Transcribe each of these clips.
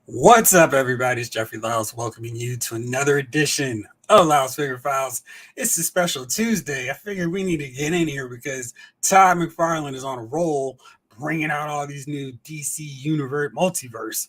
What's up, everybody? It's Jeffrey Lyles welcoming you to another edition of Lyles Figure Files. It's a special Tuesday. I figured we need to get in here because Todd McFarlane is on a roll, bringing out all these new DC Universe Multiverse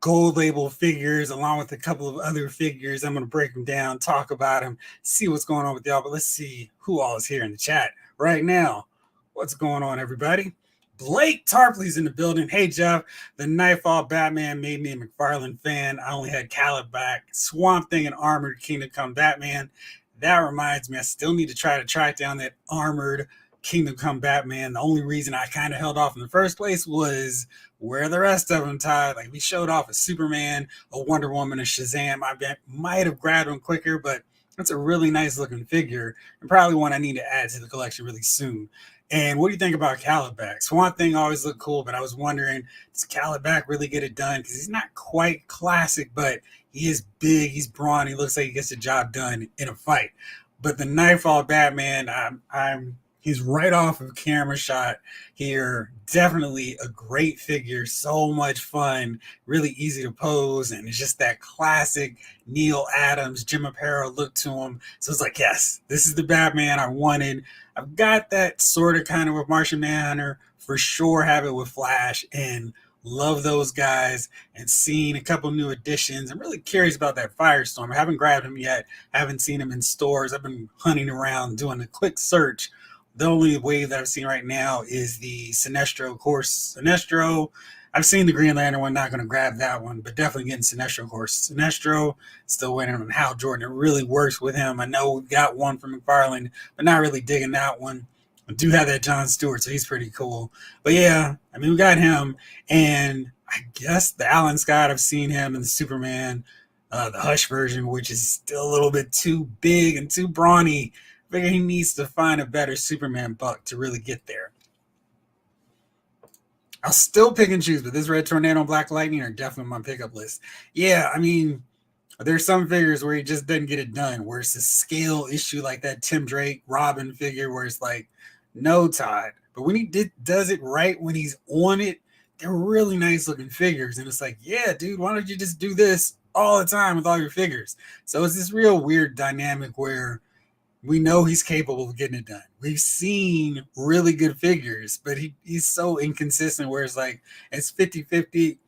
gold label figures, along with a couple of other figures. I'm going to break them down, talk about them, see what's going on with y'all. But let's see who all is here in the chat right now. What's going on, everybody? Blake Tarpley's in the building. Hey, Jeff. The Nightfall Batman made me a McFarlane fan. I only had Caleb back. Swamp Thing and Armored Kingdom Come Batman. That reminds me, I still need to track down that Armored Kingdom Come Batman. The only reason I kind of held off in the first place was where are the rest of them, Todd? Like, we showed off a Superman, a Wonder Woman, a Shazam. I might have grabbed them quicker, but that's a really nice looking figure and probably one I need to add to the collection really soon. And what do you think about Calabac? Swamp Thing always looked cool, but I was wondering, does Calabac really get it done? Because he's not quite classic, but he is big, he's brawny, looks like he gets the job done in a fight. But the Nightfall Batman, he's right off of camera shot here. Definitely a great figure, so much fun, really easy to pose, and it's just that classic Neil Adams, Jim Aparo look to him. So it's like, yes, this is the Batman I wanted. I've got that sort of kind of with Martian Manhunter, for sure have it with Flash, and love those guys. And seeing a couple new additions, I'm really curious about that Firestorm. I haven't grabbed him yet, haven't seen him in stores. I've been hunting around doing a quick search. The only wave that I've seen right now is the Sinestro. Of course, Sinestro, I've seen the Green Lantern one, not going to grab that one, but definitely getting Sinestro. Of course, Sinestro, still waiting on Hal Jordan. It really works with him. I know we've got one from McFarlane, but not really digging that one. I do have that John Stewart, so he's pretty cool. But yeah, I mean, we got him, and I guess the Alan Scott, I've seen him in the Superman, the Hush version, which is still a little bit too big and too brawny. I figure he needs to find a better Superman buck to really get there. I'll still pick and choose, but this Red Tornado and Black Lightning are definitely on my pickup list. Yeah, I mean, there's some figures where he just doesn't get it done, where it's a scale issue like that Tim Drake Robin figure, where it's like, no, Todd. But when he does it right, when he's on it, they're really nice looking figures. And it's like, yeah, dude, why don't you just do this all the time with all your figures? So it's this real weird dynamic where we know he's capable of getting it done. We've seen really good figures, but he's so inconsistent where it's like it's 50-50,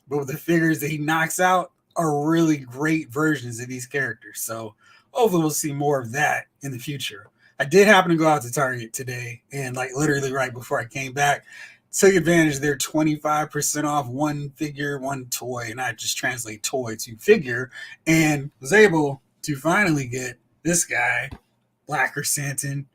but with the figures that he knocks out are really great versions of these characters. So hopefully we'll see more of that in the future. I did happen to go out to Target today and like literally right before I came back, took advantage of their 25% off one figure, one toy, and I just translate toy to figure and was able to finally get this guy, Black Chrysanthemum,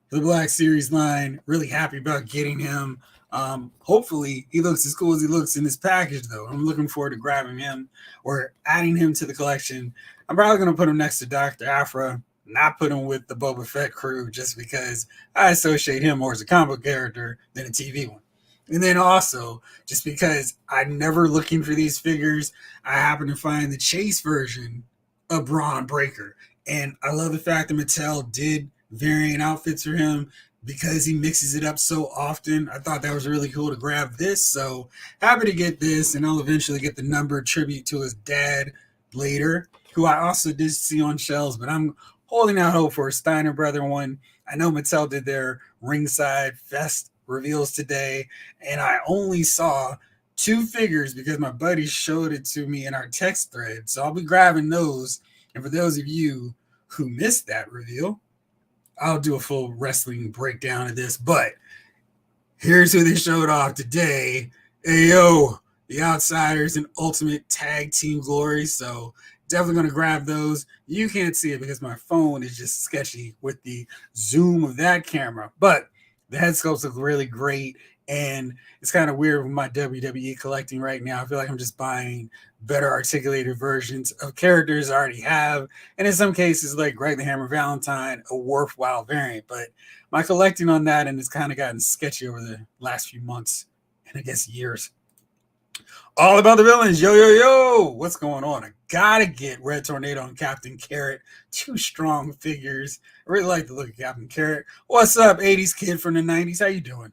the Black Series line. Really happy about getting him. Hopefully he looks as cool as he looks in this package, though. I'm looking forward to grabbing him or adding him to the collection. I'm probably going to put him next to Dr. Aphra, not put him with the Boba Fett crew, just because I associate him more as a comic character than a TV one. And then also, just because I'm never looking for these figures, I happen to find the Chase version of Braun Breaker. And I love the fact that Mattel did variant outfits for him because he mixes it up so often. I thought that was really cool to grab this. So happy to get this, and I'll eventually get the number tribute to his dad later, who I also did see on shelves, but I'm holding out hope for a Steiner Brother one. I know Mattel did their Ringside Fest reveals today, and I only saw two figures because my buddy showed it to me in our text thread. So I'll be grabbing those. And for those of you who missed that reveal, I'll do a full wrestling breakdown of this. But here's who they showed off today. Ayo, the Outsiders and Ultimate Tag Team Glory. So definitely going to grab those. You can't see it because my phone is just sketchy with the zoom of that camera. But the head sculpts look really great. And it's kind of weird with my WWE collecting right now. I feel like I'm just buying better articulated versions of characters I already have. And in some cases, like Greg the Hammer Valentine, a worthwhile variant. But my collecting on that and it's kind of gotten sketchy over the last few months and I guess years. All about the villains. Yo, yo, yo. What's going on? I gotta get Red Tornado and Captain Carrot. Two strong figures. I really like the look of Captain Carrot. What's up, 80s kid from the 90s? How you doing?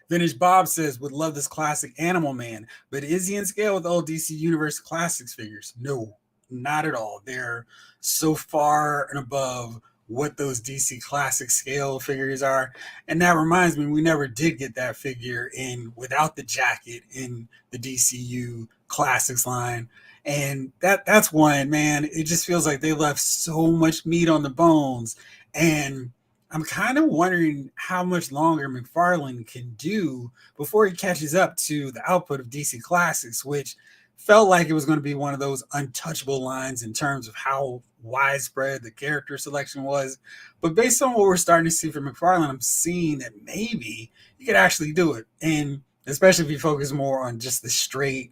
Vintage Bob says, would love this classic Animal Man, but is he in scale with old DC Universe Classics figures? No, not at all. They're so far and above what those DC Classic scale figures are. And that reminds me, we never did get that figure in without the jacket in the DCU Classics line. And that's one, man. It just feels like they left so much meat on the bones. And I'm kind of wondering how much longer McFarlane can do before he catches up to the output of DC Classics, which felt like it was going to be one of those untouchable lines in terms of how widespread the character selection was. But based on what we're starting to see from McFarlane, I'm seeing that maybe he could actually do it. And especially if you focus more on just the straight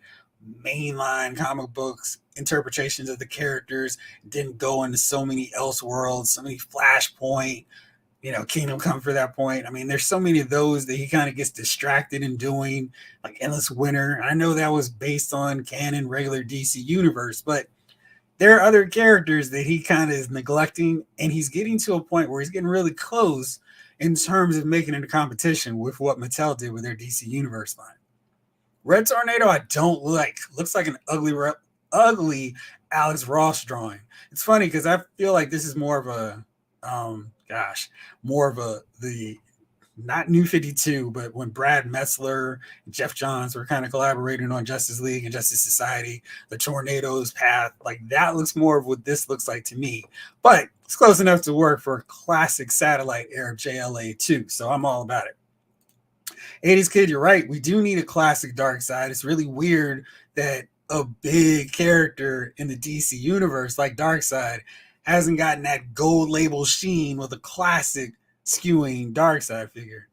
mainline comic books interpretations of the characters, didn't go into so many Elseworlds, so many Flashpoint, Kingdom Come for that point. I mean, there's so many of those that he kind of gets distracted in doing, like Endless Winter. I know that was based on canon regular DC universe, but there are other characters that he kind of is neglecting, and he's getting to a point where he's getting really close in terms of making it a competition with what Mattel did with their DC universe line. Red Tornado, I don't like. Looks like an ugly Alex Ross drawing. It's funny because I feel like this is more of a more of the not New 52, but when Brad Metzler and Jeff Johns were kind of collaborating on Justice League and Justice Society, the Tornado's Path, like that looks more of what this looks like to me. But it's close enough to work for a classic satellite era JLA too, so I'm all about it. 80s Kid, you're right. We do need a classic Darkseid. It's really weird that a big character in the DC universe like Darkseid hasn't gotten that gold label sheen with a classic skewing Darkseid figure,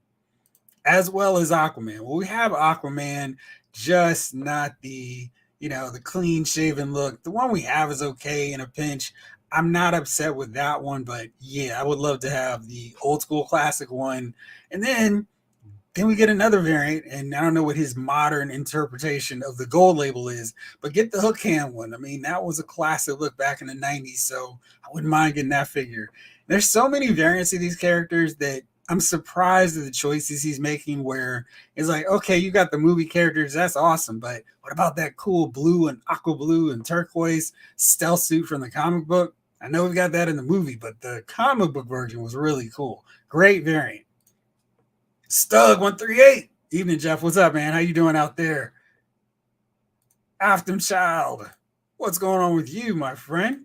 as well as Aquaman. Well, we have Aquaman, just not the the clean shaven look. The one we have is okay in a pinch. I'm not upset with that one, but yeah, I would love to have the old school classic one, and then we get another variant, and I don't know what his modern interpretation of the gold label is, but get the hook hand one. I mean, that was a classic look back in the 90s, so I wouldn't mind getting that figure. There's so many variants of these characters that I'm surprised at the choices he's making, where it's like, okay, you got the movie characters, that's awesome, but what about that cool blue and aqua blue and turquoise stealth suit from the comic book? I know we've got that in the movie, but the comic book version was really cool. Great variant. Stug138. Evening, Jeff. What's up, man? How you doing out there? Afton Child. What's going on with you, my friend?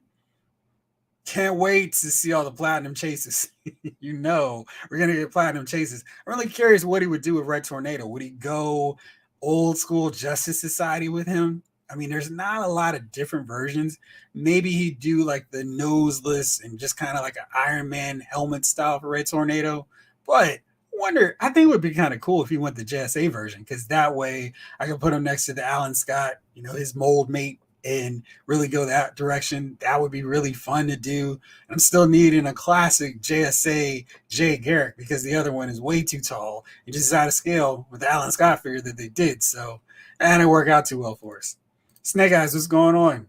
Can't wait to see all the platinum chases. We're going to get platinum chases. I'm really curious what he would do with Red Tornado. Would he go old school Justice Society with him? I mean, there's not a lot of different versions. Maybe he'd do like the noseless and just kind of like an Iron Man helmet style for Red Tornado. But I think it would be kind of cool if he went the JSA version, because that way I could put him next to the Alan Scott, his mold mate, and really go that direction. That would be really fun to do. I'm still needing a classic JSA Jay Garrick, because the other one is way too tall and just out of scale with the Alan Scott figure that they did. So that didn't work out too well for us. Snake Eyes, what's going on?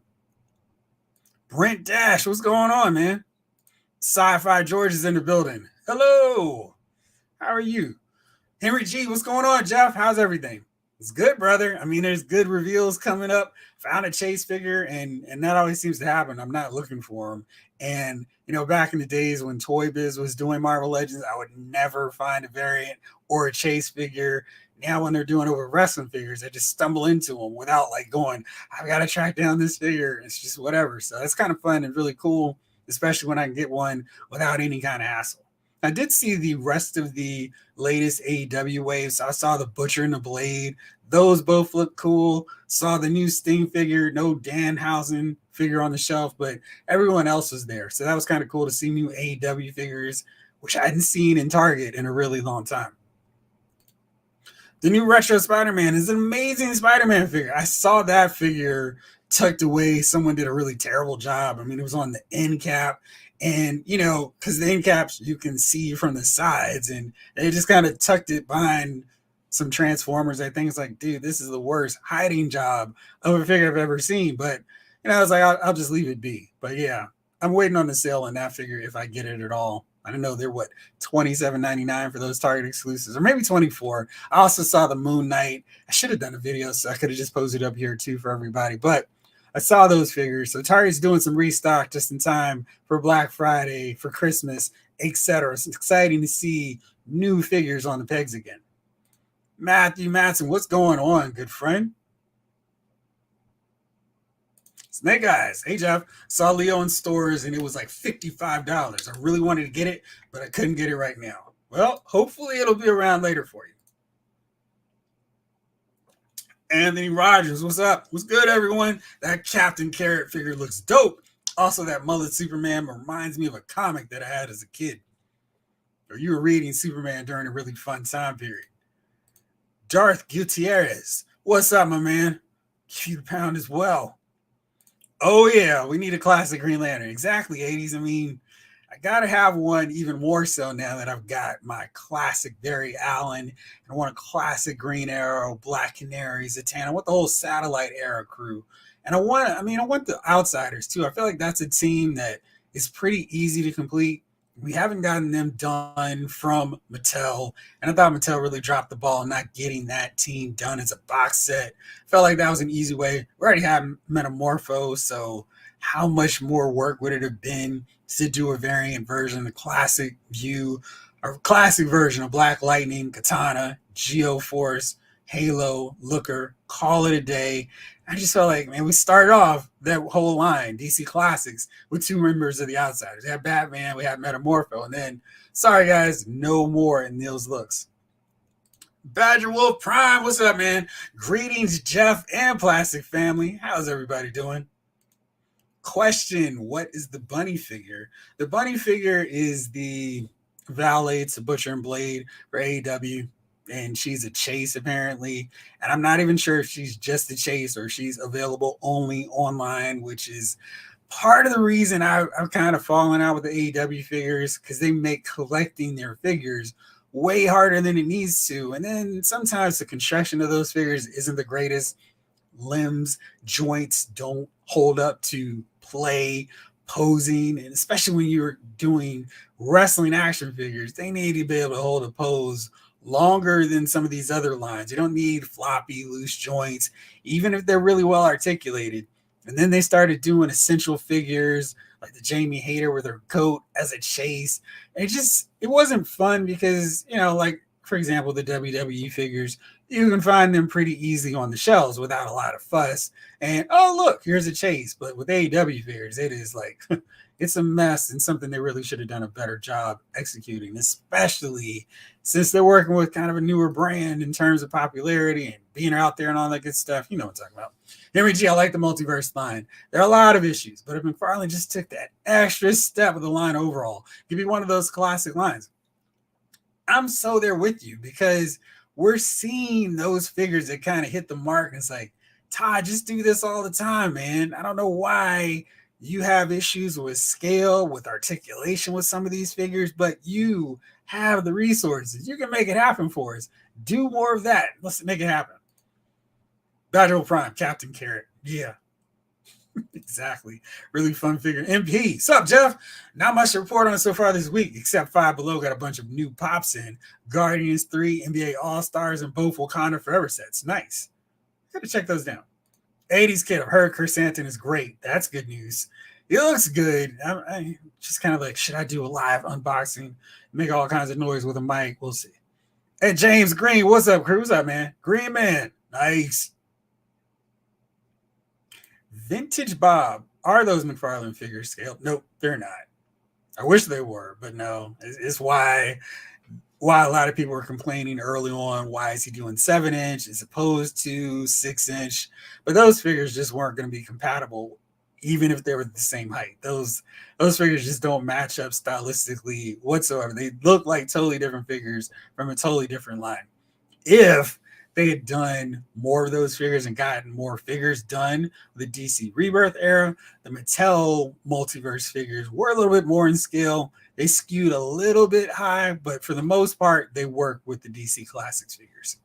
Brent Dash, what's going on, man? Sci-Fi George is in the building. Hello. How are you? Henry G, what's going on, Jeff? How's everything? It's good, brother. I mean, there's good reveals coming up. Found a Chase figure, and that always seems to happen. I'm not looking for them. And, back in the days when Toy Biz was doing Marvel Legends, I would never find a variant or a Chase figure. Now when they're doing over wrestling figures, I just stumble into them without like going, I've got to track down this figure. It's just whatever. So that's kind of fun and really cool, especially when I can get one without any kind of hassle. I did see the rest of the latest AEW waves. I saw the Butcher and the Blade. Those both look cool. Saw the new Sting figure. No Danhausen figure on the shelf, but everyone else was there. So that was kind of cool to see new AEW figures, which I hadn't seen in Target in a really long time. The new Retro Spider-Man is an amazing Spider-Man figure. I saw that figure tucked away. Someone did a really terrible job. I mean, it was on the end cap. And, because the end caps you can see from the sides, and they just kind of tucked it behind some Transformers. I think it's like, dude, this is the worst hiding job of a figure I've ever seen. But, I was like, I'll just leave it be. But yeah, I'm waiting on the sale on that figure if I get it at all. I don't know, they're what, $27.99 for those Target exclusives, or maybe 24. I also saw the Moon Knight. I should have done a video, so I could have just posted up here too for everybody. But I saw those figures. So Target's doing some restock just in time for Black Friday, for Christmas, etc. It's exciting to see new figures on the pegs again. Matthew Matson, what's going on, good friend? Snake Eyes. Hey, Jeff. Saw Leo in stores and it was like $55. I really wanted to get it, but I couldn't get it right now. Well, hopefully it'll be around later for you. Anthony Rogers, what's up? What's good, everyone? That Captain Carrot figure looks dope. Also, that mullet Superman reminds me of a comic that I had as a kid. Or you were reading Superman during a really fun time period. Darth Gutierrez, what's up, my man? Give you the pound as well. Oh, yeah, we need a classic Green Lantern. Exactly, 80s. I mean, I got to have one even more so now that I've got my classic Barry Allen, and I want a classic Green Arrow, Black Canary, Zatanna. I want the whole Satellite era crew. And I want the Outsiders too. I feel like that's a team that is pretty easy to complete. We haven't gotten them done from Mattel, and I thought Mattel really dropped the ball not getting that team done as a box set. Felt like that was an easy way. We already have Metamorpho, so how much more work would it have been to do a variant version, the classic view, or classic version of Black Lightning, Katana, Geoforce, Halo, Looker, call it a day. I just felt like, man, we started off that whole line, DC Classics, with two members of the Outsiders. We had Batman, we had Metamorpho, and then, sorry guys, no more in Neil's looks. Badger Wolf Prime, what's up, man? Greetings, Jeff and Plastic Family. How's everybody doing? Question, what is the bunny figure? The bunny figure is the valet to Butcher and Blade for AEW. And she's a chase apparently, and I'm not even sure if she's just a chase or she's available only online, which is part of the reason I've kind of fallen out with the AEW figures, because they make collecting their figures way harder than it needs to, and then sometimes the construction of those figures isn't the greatest. Limbs, joints don't hold up to play, posing, and especially when you're doing wrestling action figures, they need to be able to hold a pose longer than some of these other lines. You don't need floppy, loose joints, even if they're really well articulated. And then they started doing essential figures like the Jamie Hayter with her coat as a chase. And it wasn't fun because, like, for example, the WWE figures, you can find them pretty easily on the shelves without a lot of fuss. And, oh, look, here's a chase. But with AEW figures, it is like, it's a mess and something they really should have done a better job executing, especially since they're working with kind of a newer brand in terms of popularity and being out there and all that good stuff. You know what I'm talking about. Henry G, I like the multiverse line. There are a lot of issues, but if McFarlane just took that extra step with the line overall, it'd be one of those classic lines. I'm so there with you because we're seeing those figures that kind of hit the mark. And it's like, Todd, just do this all the time, man. I don't know why you have issues with scale, with articulation with some of these figures, but you have the resources. You can make it happen for us. Do more of that. Let's make it happen. Badger Prime, Captain Carrot. Yeah, exactly. Really fun figure. MP. What's up, Jeff? Not much to report on so far this week, except Five Below got a bunch of new pops in. Guardians 3, NBA All-Stars, and both Wakanda Forever sets. Nice. Gotta check those down. 80s kid, I've heard Chrysanthemum is great. That's good news. It looks good. I just kind of like, should I do a live unboxing? Make all kinds of noise with a mic? We'll see. Hey, James Green, what's up, crew? What's up, man? Green Man. Nice. Vintage Bob. Are those McFarlane figures scaled? Nope, they're not. I wish they were, but no. It's why a lot of people were complaining early on. Why is he doing 7-inch as opposed to 6-inch? But those figures just weren't going to be compatible, even if they were the same height. Those figures just don't match up stylistically whatsoever. They look like totally different figures from a totally different line. If they had done more of those figures and gotten more figures done with the DC Rebirth era, the Mattel Multiverse figures were a little bit more in scale. They skewed a little bit high, but for the most part, they work with the DC Classics figures.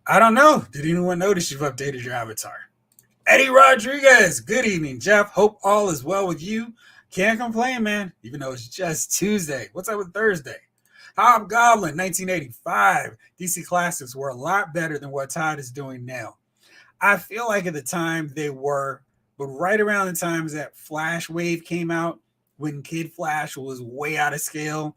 I don't know. Did anyone notice you've updated your avatar? Eddie Rodriguez. Good evening, Jeff. Hope all is well with you. Can't complain, man, even though it's just Tuesday. What's up with Thursday? Hobgoblin, 1985. DC Classics were a lot better than what Todd is doing now. I feel like at the time they were, but right around the times that Flash Wave came out, when Kid Flash was way out of scale,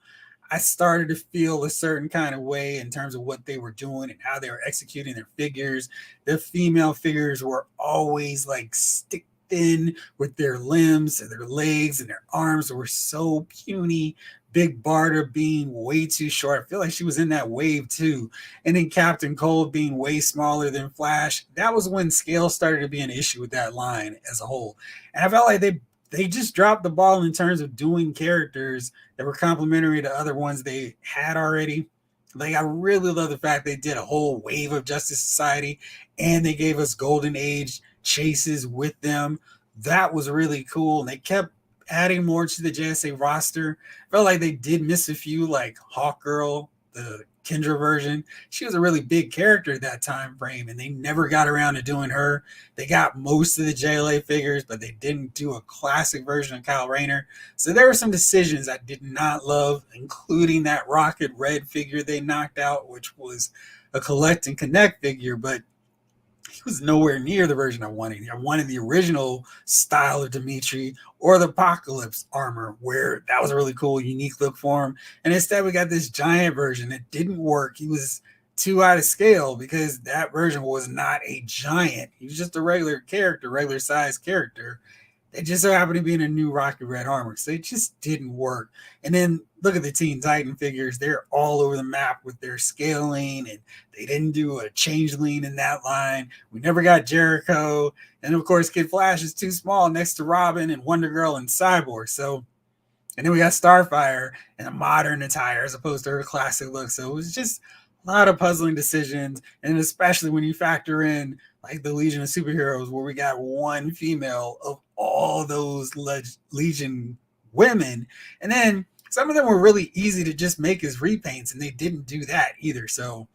I started to feel a certain kind of way in terms of what they were doing and how they were executing their figures. The female figures were always like stick thin with their limbs and their legs and their arms were so puny. Big Barda being way too short. I feel like she was in that wave too. And then Captain Cold being way smaller than Flash. That was when scale started to be an issue with that line as a whole. And I felt like they just dropped the ball in terms of doing characters that were complementary to other ones they had already. Like, I really love the fact they did a whole wave of Justice Society and they gave us Golden Age chases with them. That was really cool. And they kept adding more to the JSA roster. Felt like they did miss a few, like Hawkgirl, the Kendra version. She was a really big character at that time frame, and they never got around to doing her. They got most of the JLA figures, but they didn't do a classic version of Kyle Rayner. So there were some decisions I did not love, including that Rocket Red figure they knocked out, which was a collect and connect figure, but he was nowhere near the version I wanted. I wanted the original style of Dimitri or the Apocalypse armor, where that was a really cool, unique look for him. And instead, we got this giant version that didn't work. He was too out of scale because that version was not a giant. He was just a regular character, regular size character. They just so happened to be in a new Rocket Red armor. So it just didn't work. And then look at the Teen Titan figures. They're all over the map with their scaling, and they didn't do a changeling in that line. We never got Jericho. And of course, Kid Flash is too small next to Robin and Wonder Girl and Cyborg. So, and then we got Starfire in a modern attire as opposed to her classic look. So it was just a lot of puzzling decisions. And especially when you factor in like the Legion of Superheroes, where we got one female of all those Legion women. And then some of them were really easy to just make as repaints, and they didn't do that either. So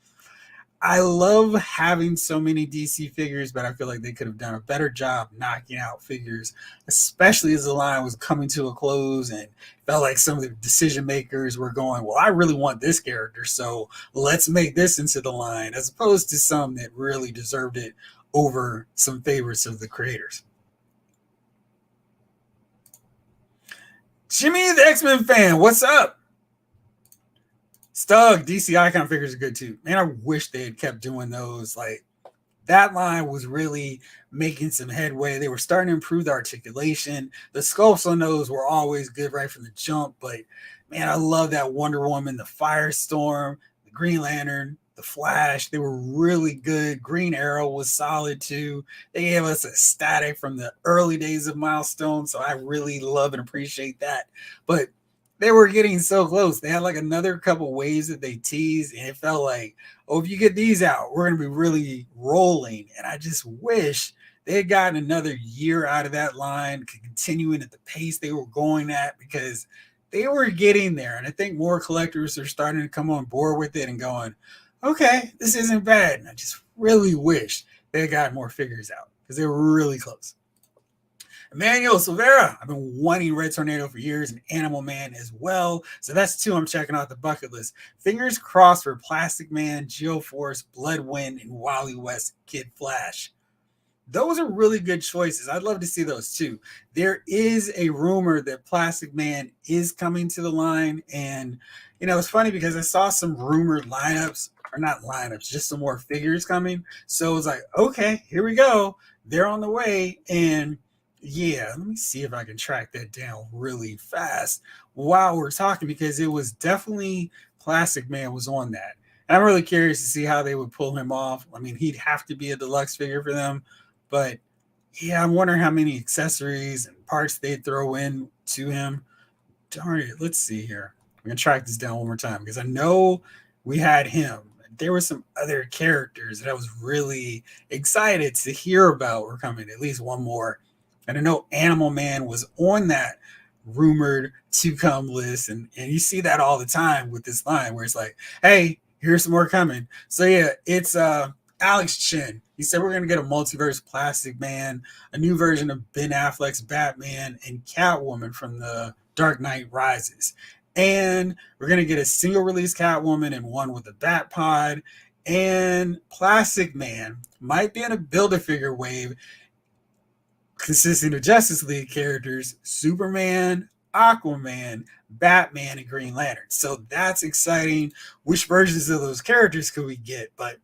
I love having so many DC figures, but I feel like they could have done a better job knocking out figures, especially as the line was coming to a close and felt like some of the decision makers were going, well, I really want this character, so let's make this into the line, as opposed to some that really deserved it over some favorites of the creators. Jimmy the X-Men fan, what's up? Stug, DC Icon figures are good too. Man, I wish they had kept doing those. Like, that line was really making some headway. They were starting to improve the articulation. The sculpts on those were always good right from the jump. But man, I love that Wonder Woman, the Firestorm, the Green Lantern, the Flash. They were really good. Green Arrow was solid too. They gave us a static from the early days of Milestone. So I really love and appreciate that. But they were getting so close. They had like another couple waves that they teased, and it felt like, oh, if you get these out, we're going to be really rolling. And I just wish they had gotten another year out of that line, continuing at the pace they were going at, because they were getting there. And I think more collectors are starting to come on board with it and going, okay, this isn't bad. And I just really wish they had gotten more figures out because they were really close. Emmanuel Silvera, I've been wanting Red Tornado for years, and Animal Man as well. So that's two I'm checking out the bucket list. Fingers crossed for Plastic Man, Geoforce, Bloodwind, and Wally West Kid Flash. Those are really good choices. I'd love to see those too. There is a rumor that Plastic Man is coming to the line. And, you know, it's funny because I saw some rumored lineups, or not lineups, just some more figures coming. So it was like, okay, here we go. They're on the way. And yeah, let me see if I can track that down really fast while we're talking, because it was definitely Plastic Man was on that. And I'm really curious to see how they would pull him off. I mean, he'd have to be a deluxe figure for them, but yeah, I'm wondering how many accessories and parts they'd throw in to him. Darn it, let's see here. I'm going to track this down one more time because I know we had him. There were some other characters that I was really excited to hear about were coming, at least one more. And I know Animal Man was on that rumored to come list. And you see that all the time with this line where it's like, hey, here's some more coming. So yeah, it's Alex Chin, he said we're going to get a multiverse Plastic Man, a new version of Ben Affleck's Batman, and Catwoman from the Dark Knight Rises. And we're going to get a single release Catwoman and one with a Bat Pod. And Plastic Man might be in a Build-A-Figure wave consisting of Justice League characters, Superman, Aquaman, Batman, and Green Lantern. So that's exciting. Which versions of those characters could we get? But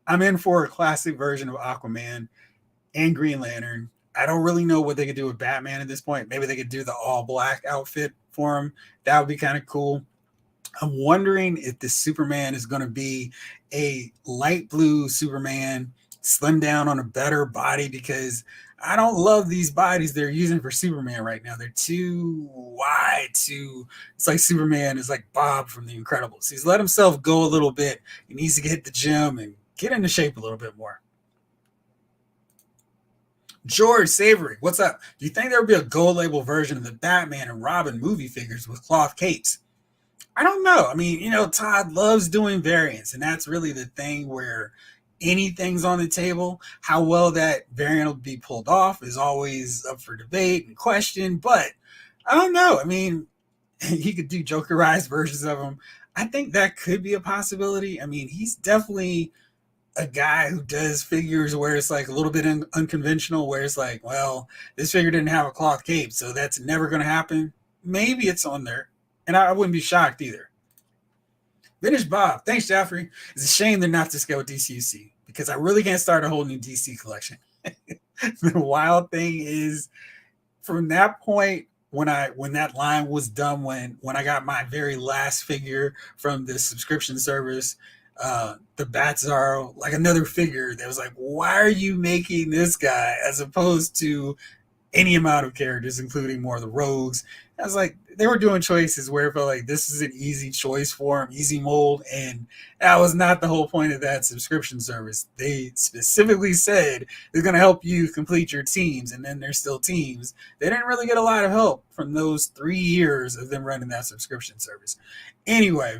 I'm in for a classic version of Aquaman and Green Lantern. I don't really know what they could do with Batman at this point. Maybe they could do the all black outfit for him. That would be kind of cool. I'm wondering if the Superman is going to be a light blue Superman, slimmed down on a better body, because I don't love these bodies they're using for Superman right now. They're too wide, it's like Superman is like Bob from The Incredibles. He's let himself go a little bit. He needs to hit the gym and get into shape a little bit more. George Savory, what's up? Do you think there would be a gold label version of the Batman and Robin movie figures with cloth capes? I don't know. I mean, Todd loves doing variants, and that's really the thing where anything's on the table. How well that variant will be pulled off is always up for debate and question, but I don't know. I mean, he could do Jokerized versions of them. I think that could be a possibility. I mean, he's definitely a guy who does figures where it's like a little bit unconventional, where it's like, well, this figure didn't have a cloth cape, so that's never going to happen. Maybe it's on there, and I wouldn't be shocked either. Vintage Bob, thanks, Jeffrey. It's a shame they're not to scale with DCUC, because I really can't start a whole new DC collection. The wild thing is, from that point, when that line was done, when I got my very last figure from the subscription service, the Batzar, like another figure that was like, why are you making this guy as opposed to any amount of characters, including more of the rogues? I was like, they were doing choices where it felt like this is an easy choice for them, easy mold, and that was not the whole point of that subscription service. They specifically said they're going to help you complete your teams, and then there's still teams. They didn't really get a lot of help from those 3 years of them running that subscription service. Anyway,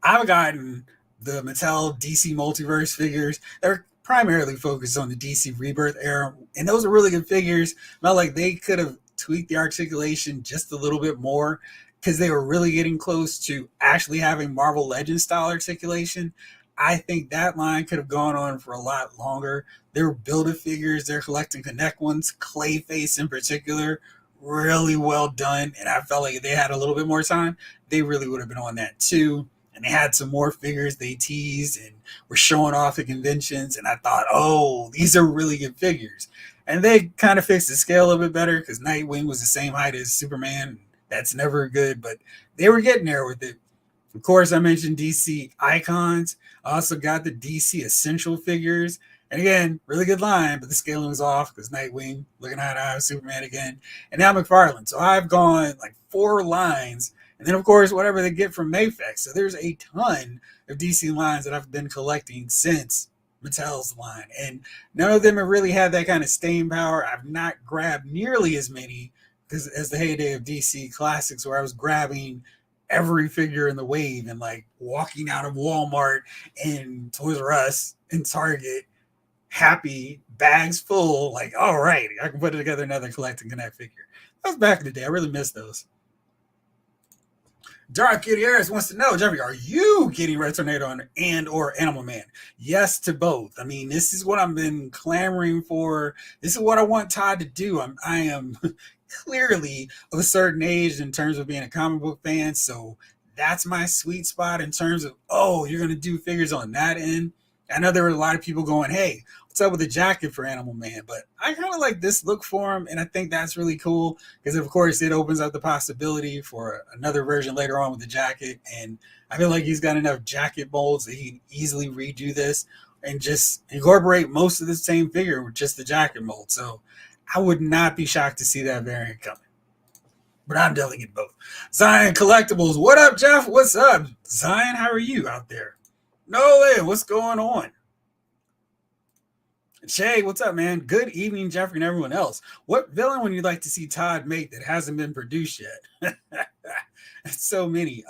I've gotten the Mattel DC Multiverse figures. They're primarily focused on the DC Rebirth era, and those are really good figures. Not like they could have tweaked the articulation just a little bit more, because they were really getting close to actually having Marvel Legends style articulation. I think that line could have gone on for a lot longer. They're Build-A-Figures, they're collecting Connect ones, Clayface in particular, really well done. And I felt like if they had a little bit more time, they really would have been on that too. And they had some more figures they teased and were showing off at conventions. And I thought, oh, these are really good figures. And they kind of fixed the scale a little bit better, because Nightwing was the same height as Superman. That's never good, but they were getting there with it. Of course, I mentioned DC Icons. I also got the DC Essential figures. And again, really good line, but the scaling was off because Nightwing looking eye to eye with Superman again. And now McFarlane. So I've gone like 4 lines. And then, of course, whatever they get from Mayfex. So there's a ton of DC lines that I've been collecting since Mattel's line. And none of them have really had that kind of staying power. I've not grabbed nearly as many as the heyday of DC Classics, where I was grabbing every figure in the wave and like walking out of Walmart and Toys R Us and Target, happy, bags full, like, all right, I can put together another Collect and Connect figure. That was back in the day. I really miss those. Dark Kitty Harris wants to know, Jeffrey, are you getting Red Tornado and or Animal Man? Yes to both. I mean, this is what I've been clamoring for. This is what I want Todd to do. I am clearly of a certain age in terms of being a comic book fan, so that's my sweet spot in terms of, oh, you're going to do figures on that end. I know there were a lot of people going, hey, what's up with the jacket for Animal Man? But I kind of like this look for him, and I think that's really cool because, of course, it opens up the possibility for another version later on with the jacket, and I feel like he's got enough jacket molds that he can easily redo this and just incorporate most of the same figure with just the jacket mold. So I would not be shocked to see that variant coming. But I'm definitely getting both. Zion Collectibles, what up, Jeff? What's up? Zion, how are you out there? Nolan, what's going on? Shay, what's up, man? Good evening, Jeffrey, and everyone else. What villain would you like to see Todd make that hasn't been produced yet? So many.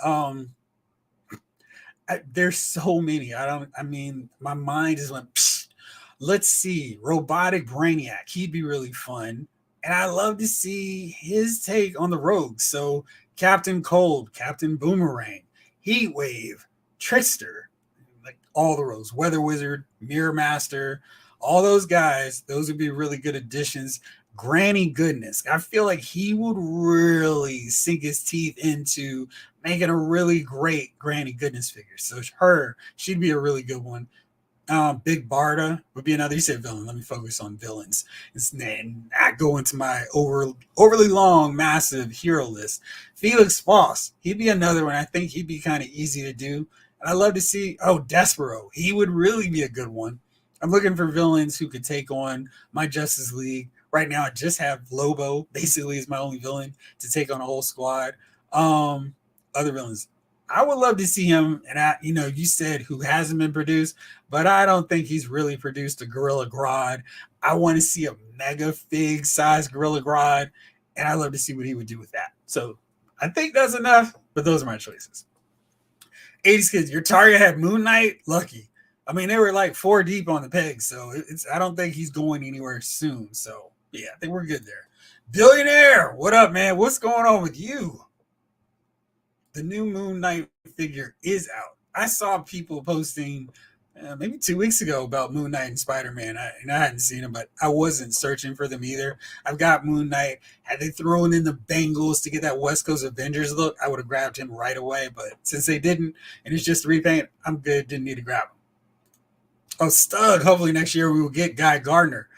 There's so many. I mean, my mind just went, psh. Let's see. Robotic Brainiac. He'd be really fun. And I love to see his take on the rogues. So Captain Cold, Captain Boomerang, Heat Wave, Trickster, like all the rogues, Weather Wizard, Mirror Master, all those guys, those would be really good additions. Granny Goodness. I feel like he would really sink his teeth into making a really great Granny Goodness figure. So she'd be a really good one. Big Barda would be another. You said villain. Let me focus on villains. It's not go into my overly long, massive hero list. Felix Foss, he'd be another one. I think he'd be kind of easy to do. And I love to see. Oh, Despero, he would really be a good one. I'm looking for villains who could take on my Justice League. Right now, I just have Lobo. Basically, is my only villain to take on a whole squad. Other villains. I would love to see him, and you said who hasn't been produced, but I don't think he's really produced a Gorilla Grodd. I want to see a mega fig size Gorilla Grodd, and I love to see what he would do with that. So I think that's enough, but those are my choices. 80s kids, your target had Moon Knight, lucky. I mean, they were like 4 deep on the peg, so I don't think he's going anywhere soon. So yeah, I think we're good there. Billionaire, what up, man? What's going on with you? The new Moon Knight figure is out. I saw people posting maybe 2 weeks ago about Moon Knight and Spider-Man. I hadn't seen them, but I wasn't searching for them either. I've got Moon Knight. Had they thrown in the Bengals to get that West Coast Avengers look, I would have grabbed him right away. But since they didn't, and it's just a repaint, I'm good. Didn't need to grab him. Oh, Stug. Hopefully next year we will get Guy Gardner.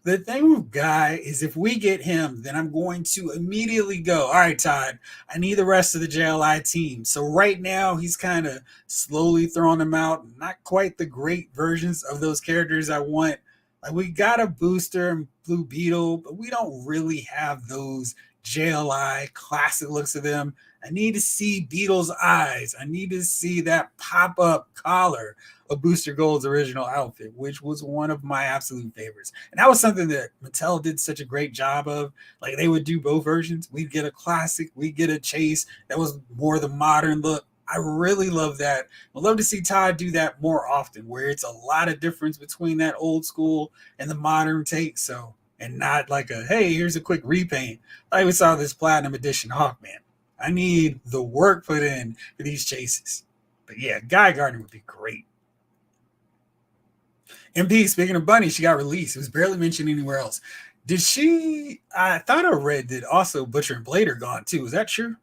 The thing with Guy is if we get him, then I'm going to immediately go, all right, Todd, I need the rest of the JLI team. So right now he's kind of slowly throwing them out. Not quite the great versions of those characters I want. Like we got a Booster and Blue Beetle, but we don't really have those JLI classic looks of them. I need to see Beetle's eyes. I need to see that pop-up collar of Booster Gold's original outfit, which was one of my absolute favorites. And that was something that Mattel did such a great job of. Like they would do both versions. We'd get a classic, we'd get a chase that was more the modern look. I really love that. I'd love to see Todd do that more often, where it's a lot of difference between that old school and the modern take. So, and not like hey, here's a quick repaint. Like we saw this Platinum Edition Hawkman. I need the work put in for these chases. But yeah, Guy Gardner would be great. MP, speaking of Bunny, she got released. It was barely mentioned anywhere else. Did she? I thought I read that also Butcher and Blade are gone too. Is that true?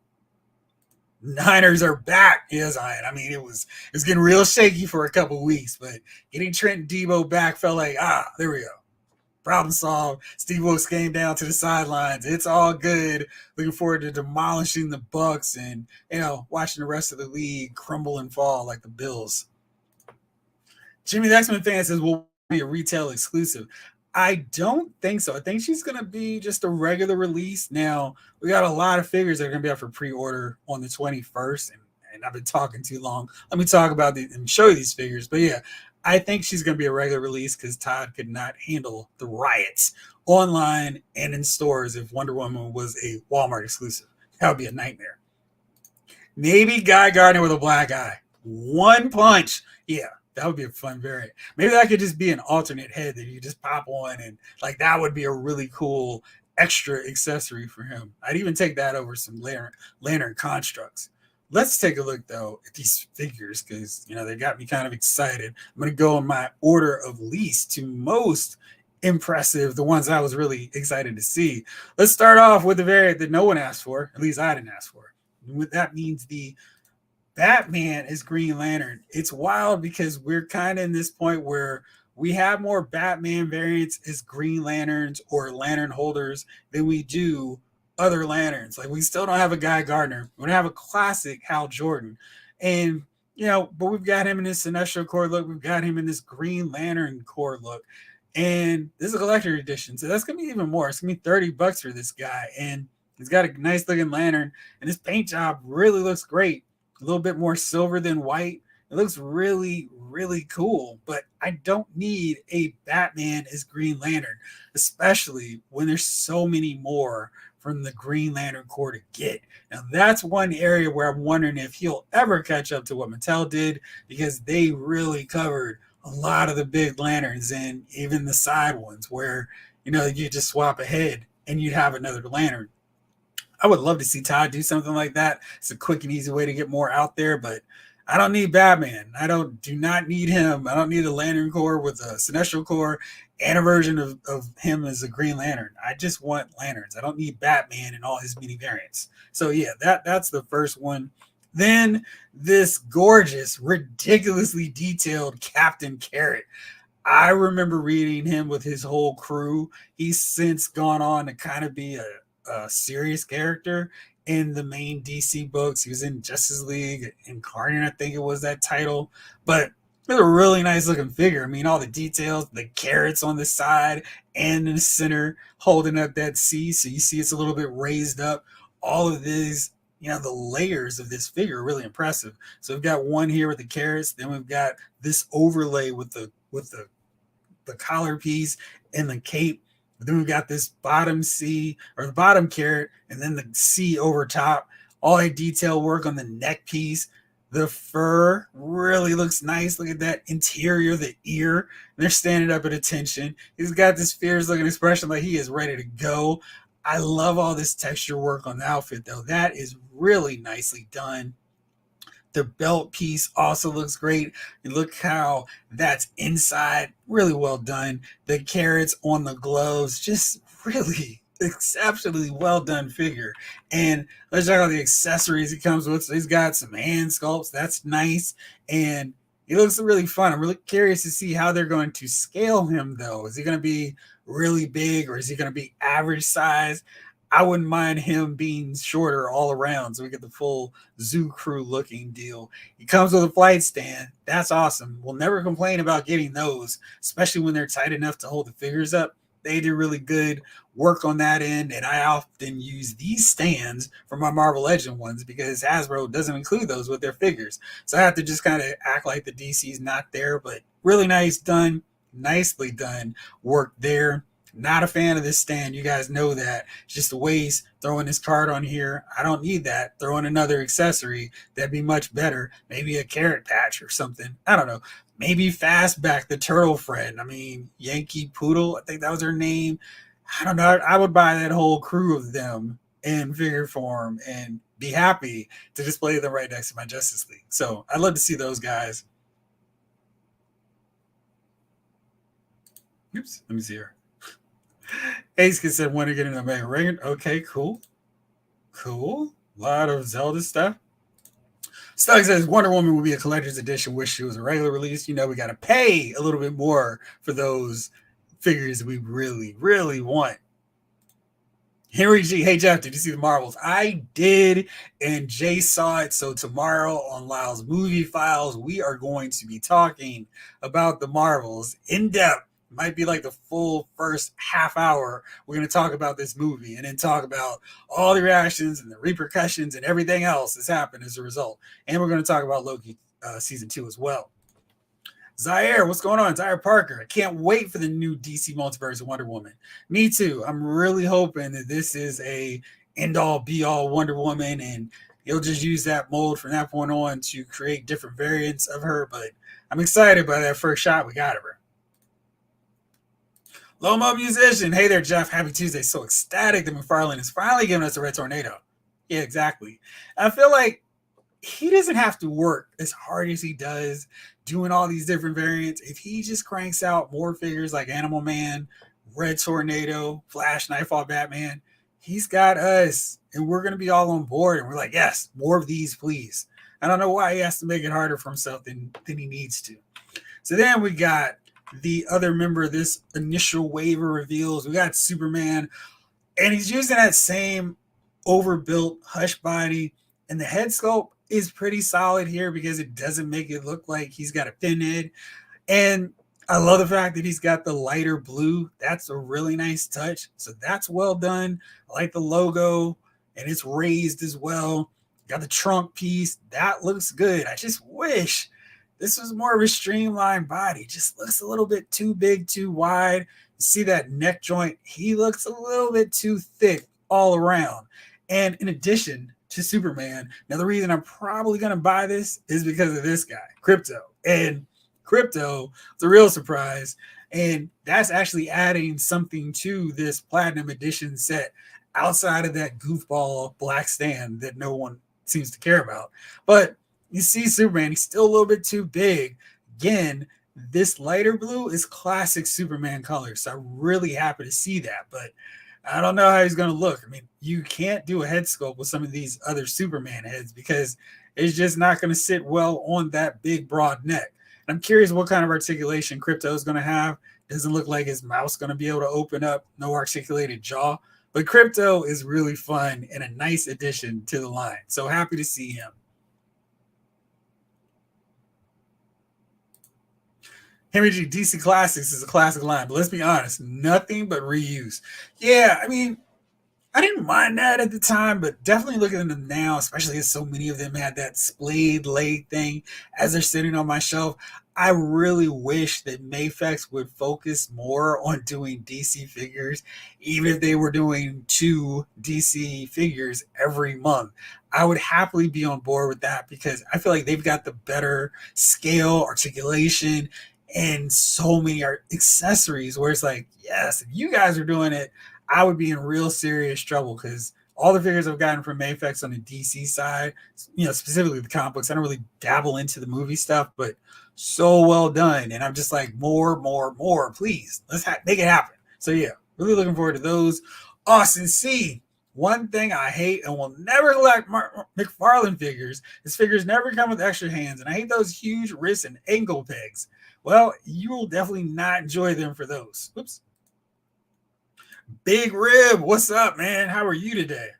Niners are back. Yes, I mean, it was getting real shaky for a couple weeks, but getting Trent and Debo back felt like, there we go. Problem solved. Steve Wilkes came down to the sidelines. It's all good. Looking forward to demolishing the Bucks and watching the rest of the league crumble and fall like the Bills. Jimmy the X-Men fan says will be a retail exclusive. I don't think so. I think she's going to be just a regular release. Now, we got a lot of figures that are going to be out for pre-order on the 21st, and I've been talking too long. Let me talk about these and show you these figures. But yeah, I think she's going to be a regular release because Todd could not handle the riots online and in stores if Wonder Woman was a Walmart exclusive. That would be a nightmare. Maybe Guy Gardner with a black eye. One punch. Yeah. That would be a fun variant. Maybe that could just be an alternate head that you just pop on, and like that would be a really cool extra accessory for him. I'd even take that over some lantern constructs. Let's take a look though at these figures because they got me kind of excited. I'm gonna go in my order of least to most impressive, the ones I was really excited to see. Let's start off with the variant that no one asked for, at least I didn't ask for. That means the Batman is Green Lantern. It's wild because we're kind of in this point where we have more Batman variants as Green Lanterns or lantern holders than we do other lanterns. Like we still don't have a Guy Gardner. We don't have a classic Hal Jordan. And, but we've got him in this Sinestro core look. We've got him in this Green Lantern core look. And this is a collector edition. So that's going to be even more. It's going to be $30 for this guy. And he's got a nice looking lantern. And his paint job really looks great. A little bit more silver than white. It looks really, really cool, but I don't need a Batman as Green Lantern, especially when there's so many more from the Green Lantern Corps to get. Now, that's one area where I'm wondering if he'll ever catch up to what Mattel did, because they really covered a lot of the big lanterns and even the side ones where, you just swap ahead and you'd have another lantern. I would love to see Todd do something like that. It's a quick and easy way to get more out there, but I don't need Batman. Do not need him. I don't need a Lantern Corps with a Sinestro Corps and a version of him as a Green Lantern. I just want lanterns. I don't need Batman and all his mini variants. So yeah, that's the first one. Then this gorgeous, ridiculously detailed Captain Carrot. I remember reading him with his whole crew. He's since gone on to kind of be a serious character in the main DC books. He was in Justice League Incarnate, I think it was that title. But it's a really nice looking figure. I mean, all the details, the carrots on the side and in the center holding up that C. So you see it's a little bit raised up. All of these, the layers of this figure are really impressive. So we've got one here with the carrots. Then we've got this overlay with the collar piece and the cape. Then we've got this bottom C, or the bottom carrot, and then the C over top. All that detail work on the neck piece. The fur really looks nice. Look at that interior, the ear. And they're standing up at attention. He's got this fierce looking expression like he is ready to go. I love all this texture work on the outfit, though. That is really nicely done. The belt piece also looks great. And look how that's inside. Really well done. The carrots on the gloves, just really exceptionally well done figure. And let's check out the accessories he comes with. So he's got some hand sculpts. That's nice. And he looks really fun. I'm really curious to see how they're going to scale him, though. Is he going to be really big, or is he going to be average size? I wouldn't mind him being shorter all around, so we get the full Zoo Crew looking deal. He comes with a flight stand. That's awesome. We'll never complain about getting those, especially when they're tight enough to hold the figures up. They do really good work on that end, and I often use these stands for my Marvel Legend ones because Hasbro doesn't include those with their figures. So I have to just kind of act like the DC's not there, but really nice done, nicely done work there. Not a fan of this stand. You guys know that. It's just the way he's throwing his card on here. I don't need that. Throw in another accessory. That'd be much better. Maybe a carrot patch or something. I don't know. Maybe Fastback, the turtle friend. I mean, Yankee Poodle. I think that was her name. I don't know. I would buy that whole crew of them in figure form and be happy to display them right next to my Justice League. So I'd love to see those guys. Oops. Let me see here. Ace said, want to get into Mega Ring. Okay, cool. Cool. A lot of Zelda stuff. Stug says Wonder Woman will be a collector's edition. Wish she was a regular release. We got to pay a little bit more for those figures we really, really want. Henry G. Hey, Jeff, did you see the Marvels? I did, and Jay saw it. So tomorrow on Lyle's Movie Files, we are going to be talking about the Marvels in depth. Might be like the full first half hour. We're going to talk about this movie and then talk about all the reactions and the repercussions and everything else that's happened as a result. And we're going to talk about Loki season 2 as well. Zaire, what's going on? Zaire Parker. I can't wait for the new DC Multiverse of Wonder Woman. Me too. I'm really hoping that this is a end-all, be-all Wonder Woman, and he'll just use that mold from that point on to create different variants of her. But I'm excited by that first shot we got of her. Lomo Musician. Hey there, Jeff. Happy Tuesday. So ecstatic that McFarlane is finally giving us a Red Tornado. Yeah, exactly. I feel like he doesn't have to work as hard as he does doing all these different variants. If he just cranks out more figures like Animal Man, Red Tornado, Flash, Nightfall Batman, he's got us, and we're going to be all on board. And we're like, yes, more of these, please. I don't know why he has to make it harder for himself than he needs to. So then we got the other member of this initial wave of reveals. We got Superman, and he's using that same overbuilt hush body, and the head sculpt is pretty solid here because it doesn't make it look like he's got a pinhead. And I love the fact that he's got the lighter blue. That's a really nice touch. So that's well done. I like the logo, and it's raised as well. Got the trunk piece. That looks good. I just wish this was more of a streamlined body. Just looks a little bit too big, too wide. You see that neck joint? He looks a little bit too thick all around. And in addition to Superman, now the reason I'm probably going to buy this is because of this guy, Krypto. And Krypto is a real surprise. And that's actually adding something to this Platinum Edition set outside of that goofball black stand that no one seems to care about. But you see Superman, he's still a little bit too big. Again, this lighter blue is classic Superman color. So I'm really happy to see that. But I don't know how he's going to look. I mean, you can't do a head sculpt with some of these other Superman heads because it's just not going to sit well on that big, broad neck. And I'm curious what kind of articulation Krypto is going to have. Doesn't look like his mouth's going to be able to open up. No articulated jaw. But Krypto is really fun and a nice addition to the line. So happy to see him. Henry G, DC Classics is a classic line, but let's be honest, nothing but reuse. Yeah, I mean, I didn't mind that at the time, but definitely looking at them now, especially as so many of them had that splayed leg thing as they're sitting on my shelf. I really wish that Mafex would focus more on doing DC figures, even if they were doing 2 DC figures every month. I would happily be on board with that because I feel like they've got the better scale, articulation, and so many accessories where it's like, yes, if you guys are doing it, I would be in real serious trouble because all the figures I've gotten from Mafex on the DC side, specifically the comic books, I don't really dabble into the movie stuff, but so well done. And I'm just like, more, please. Let's make it happen. So yeah, really looking forward to those. Austin C. One thing I hate and will never like McFarlane figures is figures never come with extra hands. And I hate those huge wrist and ankle pegs. Well, you will definitely not enjoy them for those. Oops. Big Rib, what's up, man? How are you today?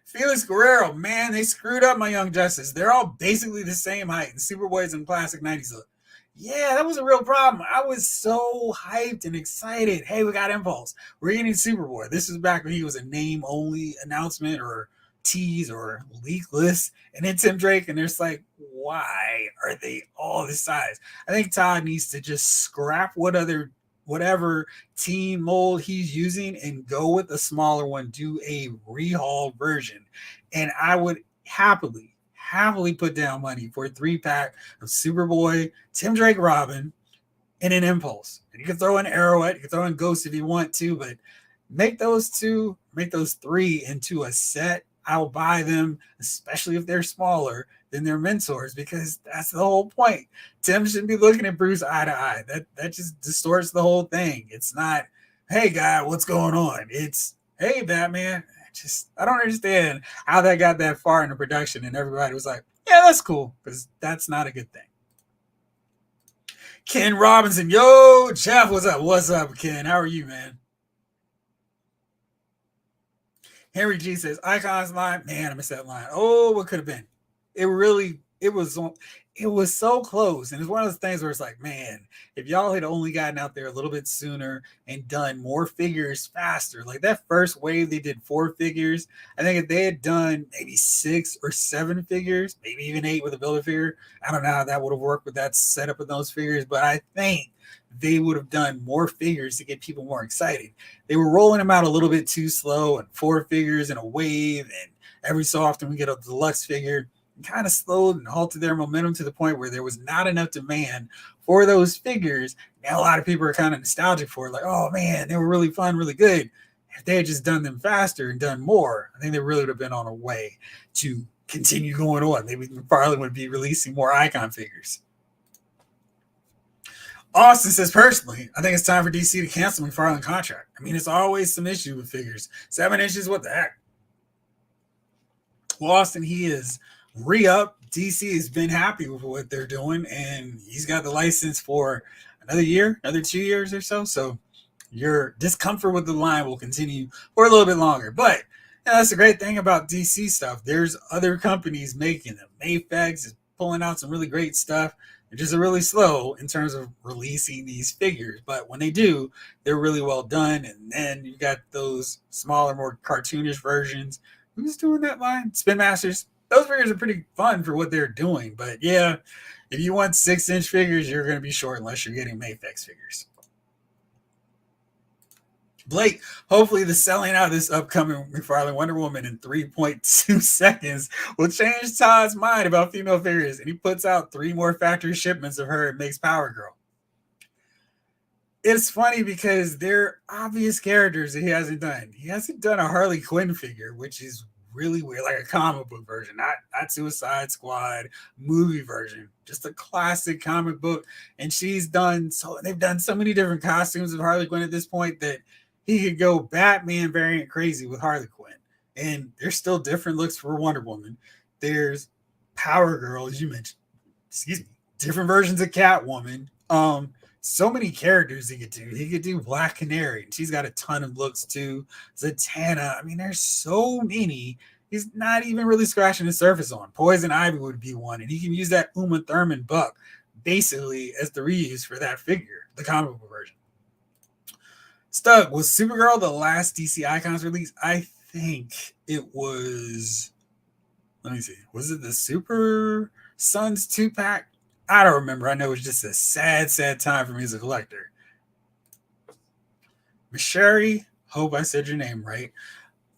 Felix Guerrero, man, they screwed up my Young Justice. They're all basically the same height. And Superboy's in classic 90s look. Yeah, that was a real problem. I was so hyped and excited. Hey, we got Impulse. We're getting Superboy. This is back when he was a name-only announcement or tease or leak list. And then Tim Drake, and there's like, why are they all this size? I think Todd needs to just scrap whatever team mold he's using and go with a smaller one, do a rehaul version. And I would happily put down money for a 3-pack of Superboy, Tim Drake Robin, and an Impulse. And you can throw in Arrowhead, you can throw in Ghost if you want to, but make those 3 into a set. I'll buy them, especially if they're smaller than their mentors, because that's the whole point. Tim shouldn't be looking at Bruce eye to eye. That just distorts the whole thing. It's not, hey guy, what's going on? It's, hey Batman. I don't understand how that got that far into production and everybody was like, yeah, that's cool, because that's not a good thing. Ken Robinson, yo, Jeff, what's up? What's up, Ken? How are you, man? Henry G says, Icons line. Man, I missed that line. Oh, what could have been? It was so close. And it's one of those things where it's like, man, if y'all had only gotten out there a little bit sooner and done more figures faster, like that first wave, they did 4 figures. I think if they had done maybe 6 or 7 figures, maybe even 8 with a builder figure, I don't know how that would have worked with that setup of those figures, but I think they would have done more figures to get people more excited. They were rolling them out a little bit too slow, and 4 figures in a wave, and every so often we get a deluxe figure, and kind of slowed and halted their momentum to the point where there was not enough demand for those figures. Now a lot of people are kind of nostalgic for it, like, oh man, they were really fun, really good. If they had just done them faster and done more, I think they really would have been on a way to continue going on. Maybe McFarlane would be releasing more icon figures. Austin says, personally, I think it's time for DC to cancel McFarlane contract. I mean, it's always some issue with figures. 7 inches, what the heck? Well, Austin, he is re-up. DC has been happy with what they're doing, and he's got the license for another year, another 2 years or so. So your discomfort with the line will continue for a little bit longer. But that's the great thing about DC stuff. There's other companies making them. Mafex is pulling out some really great stuff. They're just really slow in terms of releasing these figures. But when they do, they're really well done. And then you've got those smaller, more cartoonish versions. Who's doing that line? Spin Masters. Those figures are pretty fun for what they're doing. But yeah, if you want 6-inch figures, you're going to be short unless you're getting Mafex figures. Blake, hopefully the selling out of this upcoming McFarlane Wonder Woman in 3.2 seconds will change Todd's mind about female figures, and he puts out 3 more factory shipments of her and makes Power Girl. It's funny because they're obvious characters that he hasn't done. He hasn't done a Harley Quinn figure, which is really weird, like a comic book version, not Suicide Squad movie version, just a classic comic book. And they've done so many different costumes of Harley Quinn at this point that he could go Batman variant crazy with Harley Quinn. And there's still different looks for Wonder Woman. There's Power Girl, as you mentioned. Excuse me. Different versions of Catwoman. So many characters he could do. He could do Black Canary, and she's got a ton of looks too. Zatanna. I mean, there's so many. He's not even really scratching the surface on. Poison Ivy would be one, and he can use that Uma Thurman buck basically as the reuse for that figure, the comic book version. Stug, was Supergirl the last DC Icons release? I think it was. Let me see. Was it the Super Sons 2-pack? I don't remember. I know it's just a sad, sad time for me as a collector. Sherry, hope I said your name right.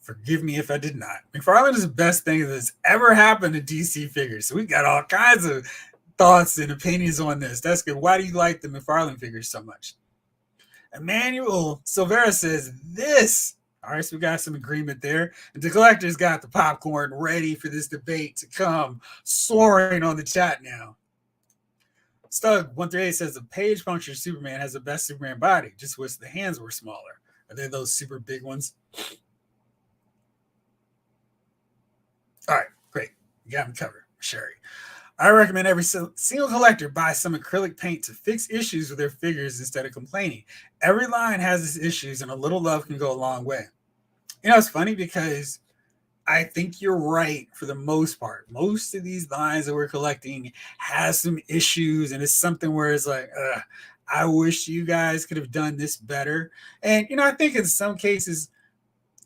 Forgive me if I did not. McFarlane is the best thing that's ever happened to DC figures. So we got all kinds of thoughts and opinions on this. That's good. Why do you like the McFarlane figures so much? Emmanuel Silvera says this. All right, so we got some agreement there. And the collector's got the popcorn ready for this debate to come soaring on the chat now. Stug 138 says the page puncture Superman has the best Superman body. Just wish the hands were smaller. Are they those super big ones? All right, great. You got them covered, Sherry. I recommend every single collector buy some acrylic paint to fix issues with their figures instead of complaining. Every line has its issues, and a little love can go a long way. You know, it's funny because I think you're right for the most part. Most of these lines that we're collecting has some issues, and it's something where it's like, I wish you guys could have done this better. And, you know, I think in some cases,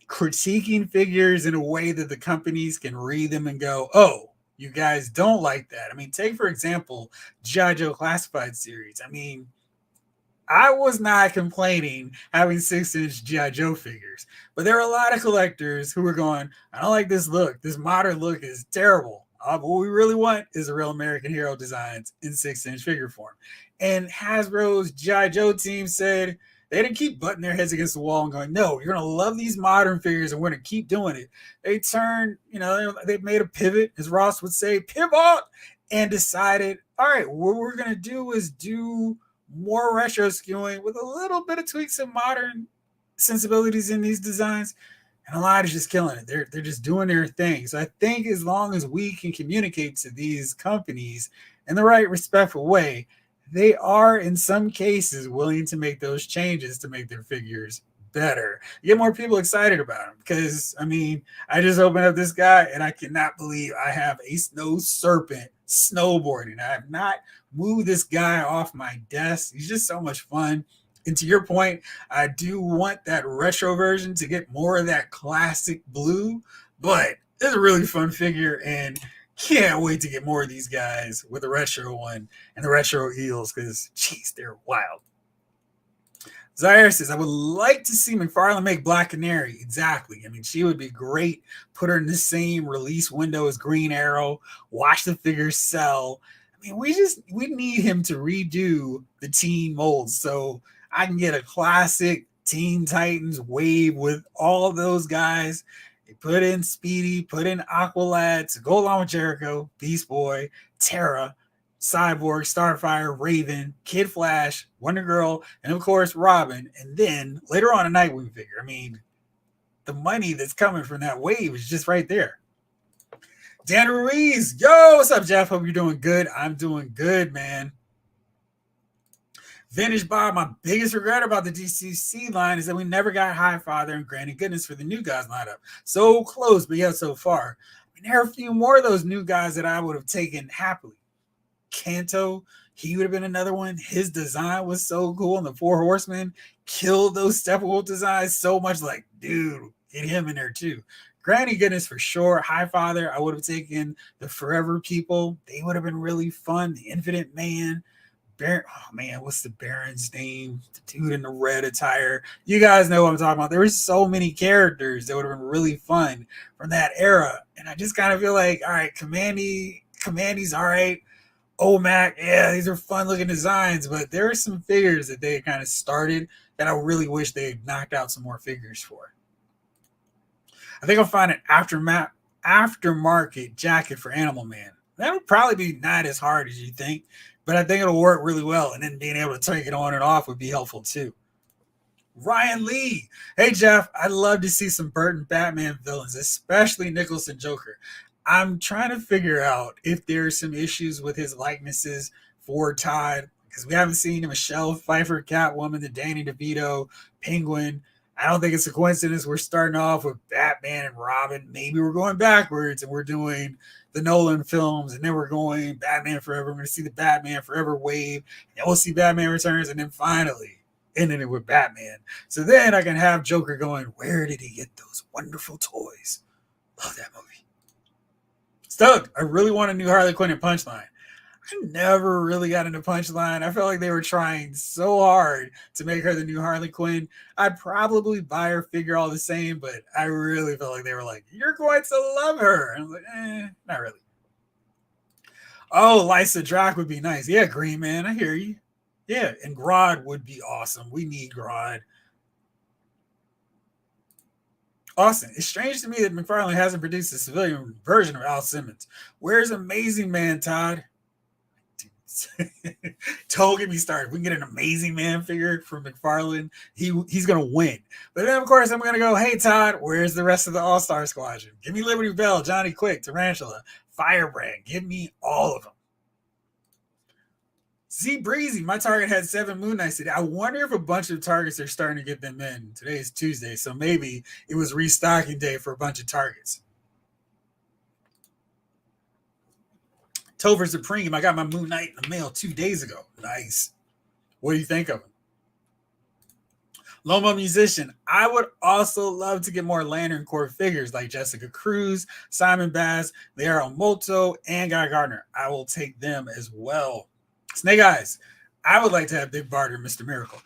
critiquing figures in a way that the companies can read them and go, oh, you guys don't like that. I mean, take, for example, G.I. Joe Classified series. I mean, I was not complaining having 6-inch G.I. Joe figures, but there are a lot of collectors who were going, I don't like this look. This modern look is terrible. What we really want is a real American hero designs in 6-inch figure form. And Hasbro's G.I. Joe team said they didn't keep butting their heads against the wall and going, no, you're going to love these modern figures and we're going to keep doing it. They turned, you know, they made a pivot, as Ross would say, pivot, and decided, all right, what we're going to do is do more retro skewing with a little bit of tweaks of modern sensibilities in these designs, and a lot is just killing it. They're just doing their thing. So I think as long as we can communicate to these companies in the right respectful way, they are in some cases willing to make those changes to make their figures better, get more people excited about them. Because I mean, I just opened up this guy and I cannot believe I have a snow serpent snowboarding. I have not moved this guy off my desk. He's just so much fun. And to your point, I do want that retro version to get more of that classic blue, but it's a really fun figure and can't wait to get more of these guys with the retro one and the retro eels because, geez, they're wild. Zaire says, I would like to see McFarlane make Black Canary. Exactly. I mean, she would be great. Put her in the same release window as Green Arrow. Watch the figures sell. I mean, we need him to redo the teen molds so I can get a classic Teen Titans wave with all of those guys. They put in Speedy, put in Aqualad to go along with Jericho, Beast Boy, Terra, Cyborg, Starfire, Raven, Kid Flash, Wonder Girl, and of course Robin, and then later on a Nightwing figure. I mean, the money that's coming from that wave is just right there. Dan Ruiz, yo, what's up, Jeff? Hope you're doing good. I'm doing good, man. Vintage Bob, my biggest regret about the DCC line is that we never got Highfather and Granny Goodness for the new guys lineup. So close, but yet so far. I mean, there are a few more of those new guys that I would have taken happily. Kanto, he would have been another one. His design was so cool, and the Four Horsemen killed those Steppenwolf designs so much. Like, dude, get him in there too. Granny Goodness for sure. Highfather, I would have taken the Forever People. They would have been really fun. The Infinite Man, Baron. Oh man, what's the Baron's name? The dude in the red attire. You guys know what I'm talking about. There were so many characters that would have been really fun from that era, and I just kind of feel like, all right, Commandy's all right. OMAC, yeah, these are fun looking designs, but there are some figures that they kind of started that I really wish they had knocked out some more figures for. I think I'll find an aftermarket jacket for Animal Man. That would probably be not as hard as you think, but I think it'll work really well. And then being able to take it on and off would be helpful too. Ryan Lee. Hey, Jeff, I'd love to see some Burton Batman villains, especially Nicholson Joker. I'm trying to figure out if there's some issues with his likenesses for Todd, because we haven't seen Michelle Pfeiffer, Catwoman, the Danny DeVito, Penguin. I don't think it's a coincidence we're starting off with Batman and Robin. Maybe we're going backwards and we're doing the Nolan films, and then we're going Batman Forever. We're going to see the Batman Forever wave, and then we'll see Batman Returns, and then finally ending it with Batman. So then I can have Joker going, where did he get those wonderful toys? Love that movie. Stoked. I really want a new Harley Quinn and Punchline. I never really got into Punchline. I felt like they were trying so hard to make her the new Harley Quinn. I'd probably buy her figure all the same, but I really felt like they were like, you're going to love her. And I was like, not really. Oh, Lysa Drac would be nice. Yeah, Green Man, I hear you. Yeah, and Grodd would be awesome. We need Grodd. Austin, it's strange to me that McFarlane hasn't produced a civilian version of Al Simmons. Where's Amazing Man, Todd? Don't get me started. We can get an Amazing Man figure from McFarlane. He's going to win. But then, of course, I'm going to go, hey, Todd, where's the rest of the All-Star Squadron? Give me Liberty Bell, Johnny Quick, Tarantula, Firebrand. Give me all of them. Z Breezy, my target had 7 Moon Knights today. I wonder if a bunch of targets are starting to get them in. Today is Tuesday, so maybe it was restocking day for a bunch of targets. Topher Supreme, I got my Moon Knight in the mail 2 days ago. Nice. What do you think of him? Loma Musician, I would also love to get more Lantern Corps figures like Jessica Cruz, Simon Bass, Leara Moto, and Guy Gardner. I will take them as well. Snake Eyes, I would like to have Big Barter, Mr. Miracle.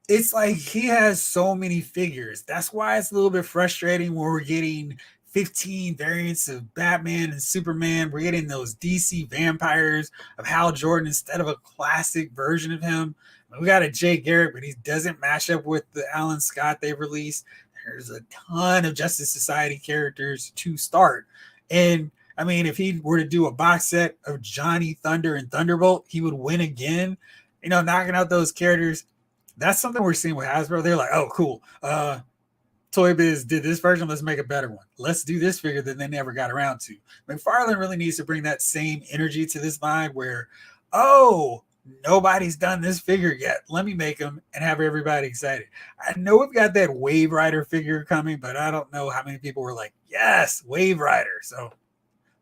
It's like he has so many figures. That's why it's a little bit frustrating when we're getting 15 variants of Batman and Superman. We're getting those DC vampires of Hal Jordan instead of a classic version of him. We got a Jay Garrick, but he doesn't match up with the Alan Scott they've released. There's a ton of Justice Society characters to start. And I mean, if he were to do a box set of Johnny Thunder and Thunderbolt, he would win again. You know, knocking out those characters. That's something we're seeing with Hasbro. They're like, oh, cool. Toy Biz did this version. Let's make a better one. Let's do this figure that they never got around to. McFarlane really needs to bring that same energy to this line where, oh, nobody's done this figure yet. Let me make them and have everybody excited. I know we've got that Wave Rider figure coming, but I don't know how many people were like, yes, Wave Rider. So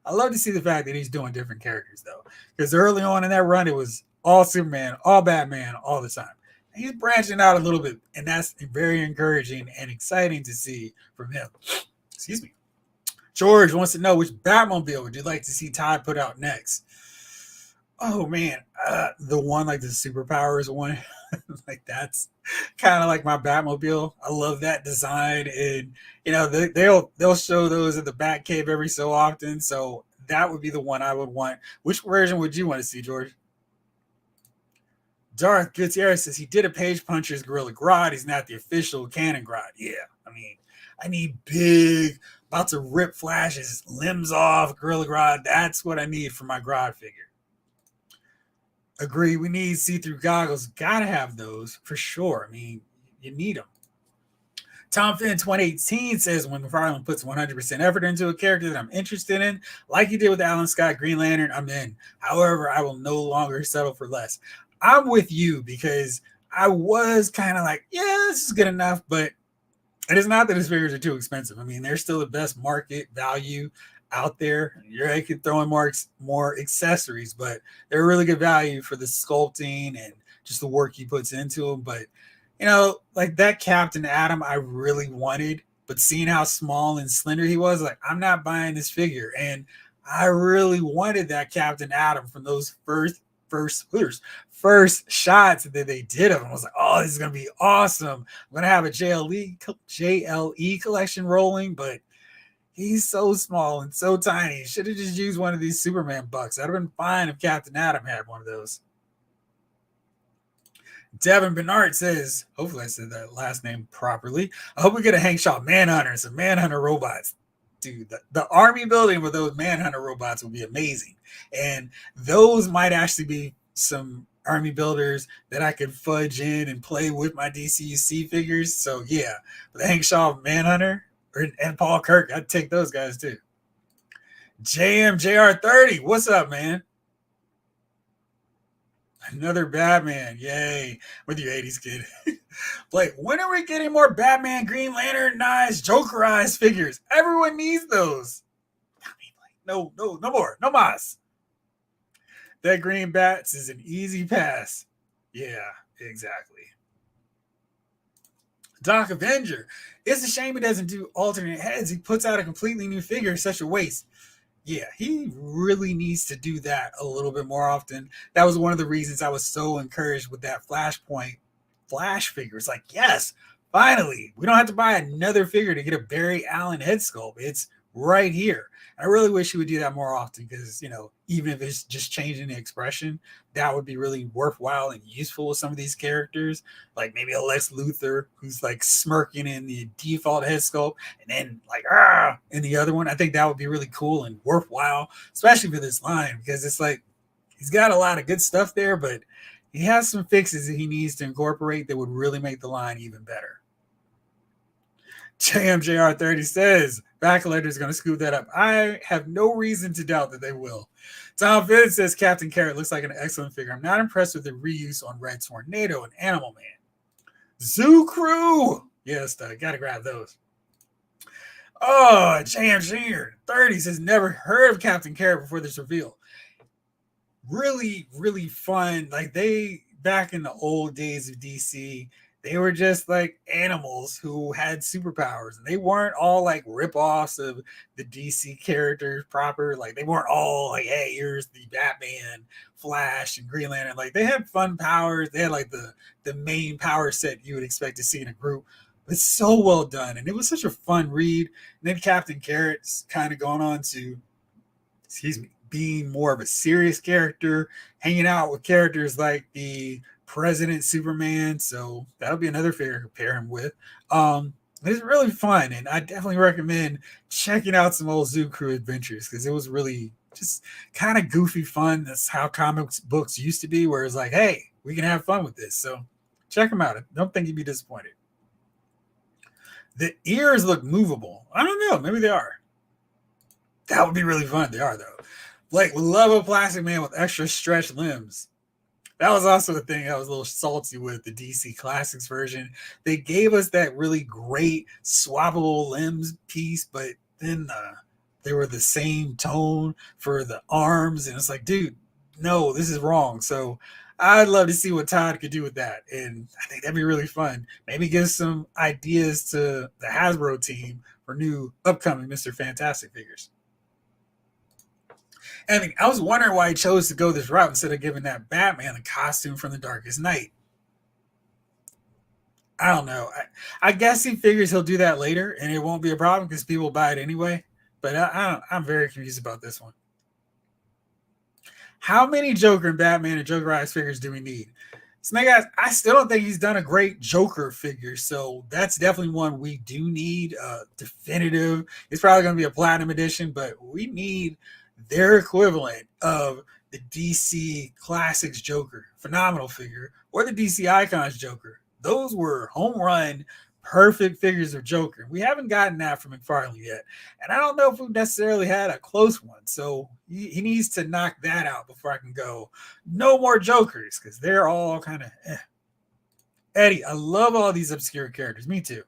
I love to see the fact that he's doing different characters, though, because early on in that run, it was all Superman, all Batman, all the time. He's branching out a little bit, and that's very encouraging and exciting to see from him. Excuse me. George wants to know, which Batmobile would you like to see Todd put out next? Oh, man. The one, like the Superpowers one. Like, that's kind of like my Batmobile. I love that design. And, you know, they'll show those at the Batcave every so often. So that would be the one I would want. Which version would you want to see, George? Darth Gutierrez says he did a Page Puncher's Gorilla Grodd. He's not the official canon Grodd. Yeah, I mean, I need big, about to rip Flash's limbs off Gorilla Grodd. That's what I need for my Grodd figure. Agree. We need see-through goggles. Gotta have those for sure. I mean, you need them. Tom Finn 2018 says, when McFarlane puts 100% effort into a character that I'm interested in, like he did with Alan Scott Green Lantern, I'm in. However, I will no longer settle for less. I'm with you because I was kind of like, yeah, this is good enough, but it is not that his figures are too expensive. I mean, they're still the best market value out there. You can throw in more accessories, but they're really good value for the sculpting and just the work he puts into them. But, you know, like that Captain Atom I really wanted, but seeing how small and slender he was, like, I'm not buying this figure. And I really wanted that Captain Atom from those first first shots that they did of him. I was like, oh, this is gonna be awesome. I'm gonna have a JLE collection rolling, but he's so small and so tiny. Should have just used one of these Superman bucks. That'd have been fine if Captain Atom had one of those. Devin Bernard says, hopefully I said that last name properly. I hope we get a Hank Shaw Manhunter and some Manhunter robots. Dude, the army building with those Manhunter robots would be amazing. And those might actually be some army builders that I could fudge in and play with my DCUC figures. So yeah, the Hank Shaw Manhunter and Paul Kirk, I'd take those guys too. JMJR30, what's up, man? Another Batman, yay! With you, 80s kid. Like, when are we getting more Batman, Green Lantern-ized, Jokerized figures? Everyone needs those. I mean, like, no more, no mas. That Green Bats is an easy pass. Yeah, exactly. Doc Avenger. It's a shame he doesn't do alternate heads. He puts out a completely new figure. Such a waste. Yeah, he really needs to do that a little bit more often. That was one of the reasons I was so encouraged with that Flashpoint Flash figure. It's like, yes, finally, we don't have to buy another figure to get a Barry Allen head sculpt. It's right here. I really wish he would do that more often because, you know, even if it's just changing the expression, that would be really worthwhile and useful with some of these characters. Like maybe a Lex Luthor who's like smirking in the default head sculpt and then like, in the other one. I think that would be really cool and worthwhile, especially for this line because it's like he's got a lot of good stuff there, but he has some fixes that he needs to incorporate that would really make the line even better. JMJR30 says, Backlighter is going to scoop that up. I have no reason to doubt that they will. Tom Fitz says, Captain Carrot looks like an excellent figure. I'm not impressed with the reuse on Red Tornado and Animal Man. Zoo Crew. Yes, got to grab those. Oh, JMJR30 says, never heard of Captain Carrot before this reveal. Really, really fun. Like they, back in the old days of DC, they were just like animals who had superpowers. And they weren't all like rip-offs of the DC characters proper. Like they weren't all like, hey, here's the Batman, Flash, and Green Lantern. Like they had fun powers. They had like the main power set you would expect to see in a group. But it's so well done. And it was such a fun read. And then Captain Carrot's kind of going on to, being more of a serious character, hanging out with characters like the President Superman. So that'll be another figure to pair him with. It's really fun, and I definitely recommend checking out some old Zoo Crew adventures because it was really just kind of goofy fun. That's how comics books used to be, where it's like, hey, we can have fun with this. So check them out. I don't think you'd be disappointed. The ears look movable. I don't know. Maybe they are. That would be really fun. They are, though. Blake would love a plastic man with extra stretched limbs. That was also the thing I was a little salty with the DC Classics version. They gave us that really great swappable limbs piece, but then they were the same tone for the arms. And it's like, dude, no, this is wrong. So I'd love to see what Todd could do with that. And I think that'd be really fun. Maybe give some ideas to the Hasbro team for new upcoming Mr. Fantastic figures. And I was wondering why he chose to go this route instead of giving that Batman a costume from The Darkest Knight. I don't know. I guess he figures he'll do that later and it won't be a problem because people buy it anyway. But I'm very confused about this one. How many Joker and Batman and Jokerized figures do we need? Snake Eyes, I still don't think he's done a great Joker figure. So that's definitely one we do need. Definitive. It's probably going to be a platinum edition, but we need their equivalent of the DC Classics Joker, phenomenal figure, or the DC Icons Joker. Those were home run, perfect figures of Joker. We haven't gotten that from McFarlane yet. And I don't know if we've necessarily had a close one. So he needs to knock that out before I can go, no more Jokers, because they're all kind of Eddie, I love all these obscure characters. Me too.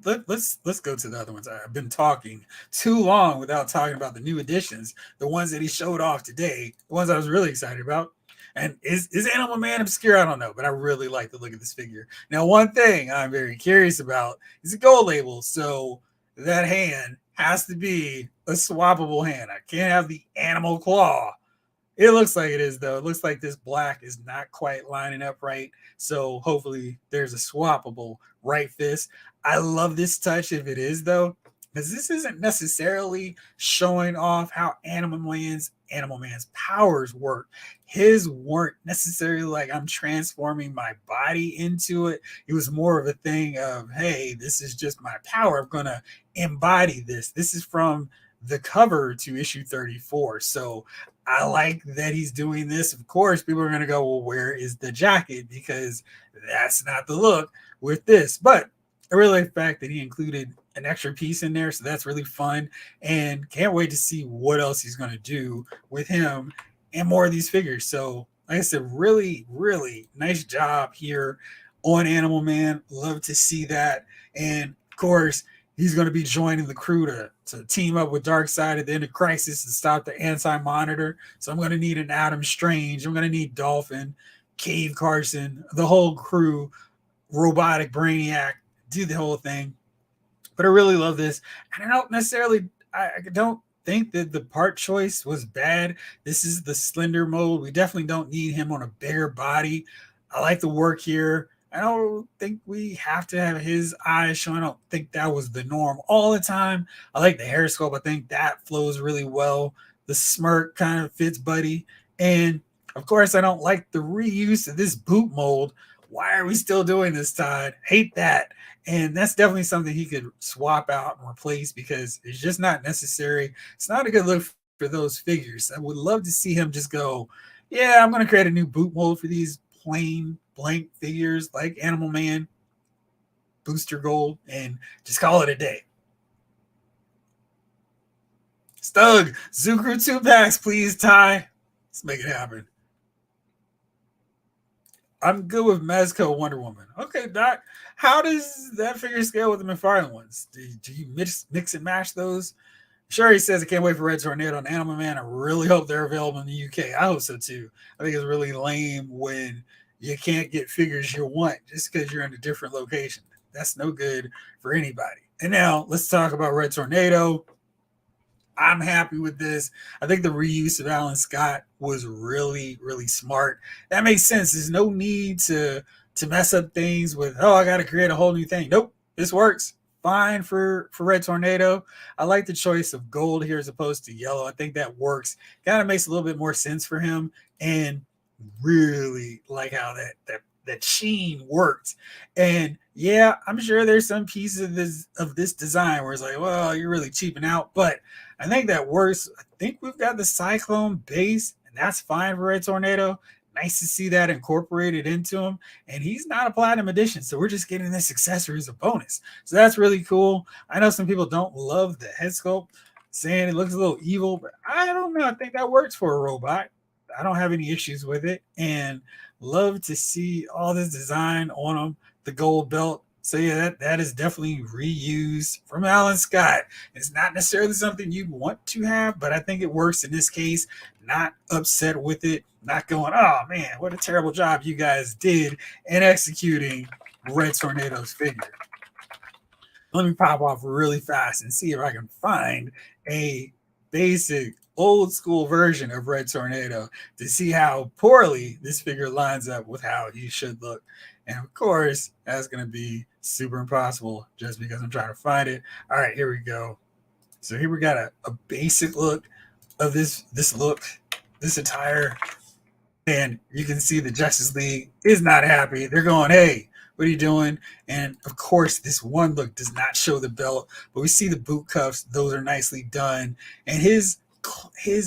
Let's go to the other ones. I've been talking too long without talking about the new additions, the ones that he showed off today, the ones I was really excited about. And is Animal Man obscure? I don't know, but I really like the look of this figure. Now, one thing I'm very curious about is the gold label. So that hand has to be a swappable hand. I can't have the animal claw. It looks like it is, though. It looks like this black is not quite lining up right. So hopefully there's a swappable right fist. I love this touch if it is, though, because this isn't necessarily showing off how Animal Man's powers work. His weren't necessarily like I'm transforming my body into it. It was more of a thing of, hey, this is just my power. I'm gonna embody this. This is from the cover to issue 34. So I like that he's doing this. Of course, people are going to go, well, where is the jacket? Because that's not the look with this. But I really like the fact that he included an extra piece in there. So that's really fun. And can't wait to see what else he's going to do with him and more of these figures. So, like I said, really, really nice job here on Animal Man. Love to see that. And of course, he's going to be joining the crew to team up with Darkseid at the end of Crisis to stop the Anti-Monitor. So I'm going to need an Adam Strange. I'm going to need Dolphin, Cave Carson, the whole crew, Robotic Brainiac, do the whole thing. But I really love this. And I don't think that the part choice was bad. This is the slender mode. We definitely don't need him on a bigger body. I like the work here. I don't think we have to have his eyes showing. I don't think that was the norm all the time. I like the hair sculpt. I think that flows really well. The smirk kind of fits Buddy. And of course, I don't like the reuse of this boot mold. Why are we still doing this, Todd? Hate that. And that's definitely something he could swap out and replace because it's just not necessary. It's not a good look for those figures. I would love to see him just go, yeah, I'm going to create a new boot mold for these plain blank figures like Animal Man, Booster Gold, and just call it a day. Stug, Zucru 2 packs, please, Ty. Let's make it happen. I'm good with Mezco Wonder Woman. Okay, Doc. How does that figure scale with the McFarlane ones? Do you mix and match those? Sure, he says, I can't wait for Red Tornado and Animal Man. I really hope they're available in the UK. I hope so too. I think it's really lame when you can't get figures you want just because you're in a different location. That's no good for anybody. And now let's talk about Red Tornado. I'm happy with this. I think the reuse of Alan Scott was really, really smart. That makes sense. There's no need to mess up things with, oh, I got to create a whole new thing. Nope, this works fine for Red Tornado. I like the choice of gold here as opposed to yellow. I think that works. Kind of makes a little bit more sense for him, and really like how that sheen worked. And yeah, I'm sure there's some pieces of this design where it's like, well, you're really cheaping out, but I think that works. I think we've got the Cyclone base, and that's fine for Red Tornado. Nice to see that incorporated into him. And he's not a platinum edition, so we're just getting this accessory as a bonus. So that's really cool. I know some people don't love the head sculpt, saying it looks a little evil, but I don't know. I think that works for a robot. I don't have any issues with it, and love to see all this design on him. The gold belt. So yeah, that is definitely reused from Alan Scott. It's not necessarily something you'd want to have, but I think it works in this case. Not upset with it. Not going, oh man, what a terrible job you guys did in executing Red Tornado's figure. Let me pop off really fast and see if I can find a basic old school version of Red Tornado to see how poorly this figure lines up with how he should look. And of course, that's going to be super impossible just because I'm trying to find it. All right, here we go. So here we got a basic look of this attire. And you can see the Justice League is not happy. They're going, hey, what are you doing? And of course, this one look does not show the belt, but we see the boot cuffs. Those are nicely done. And his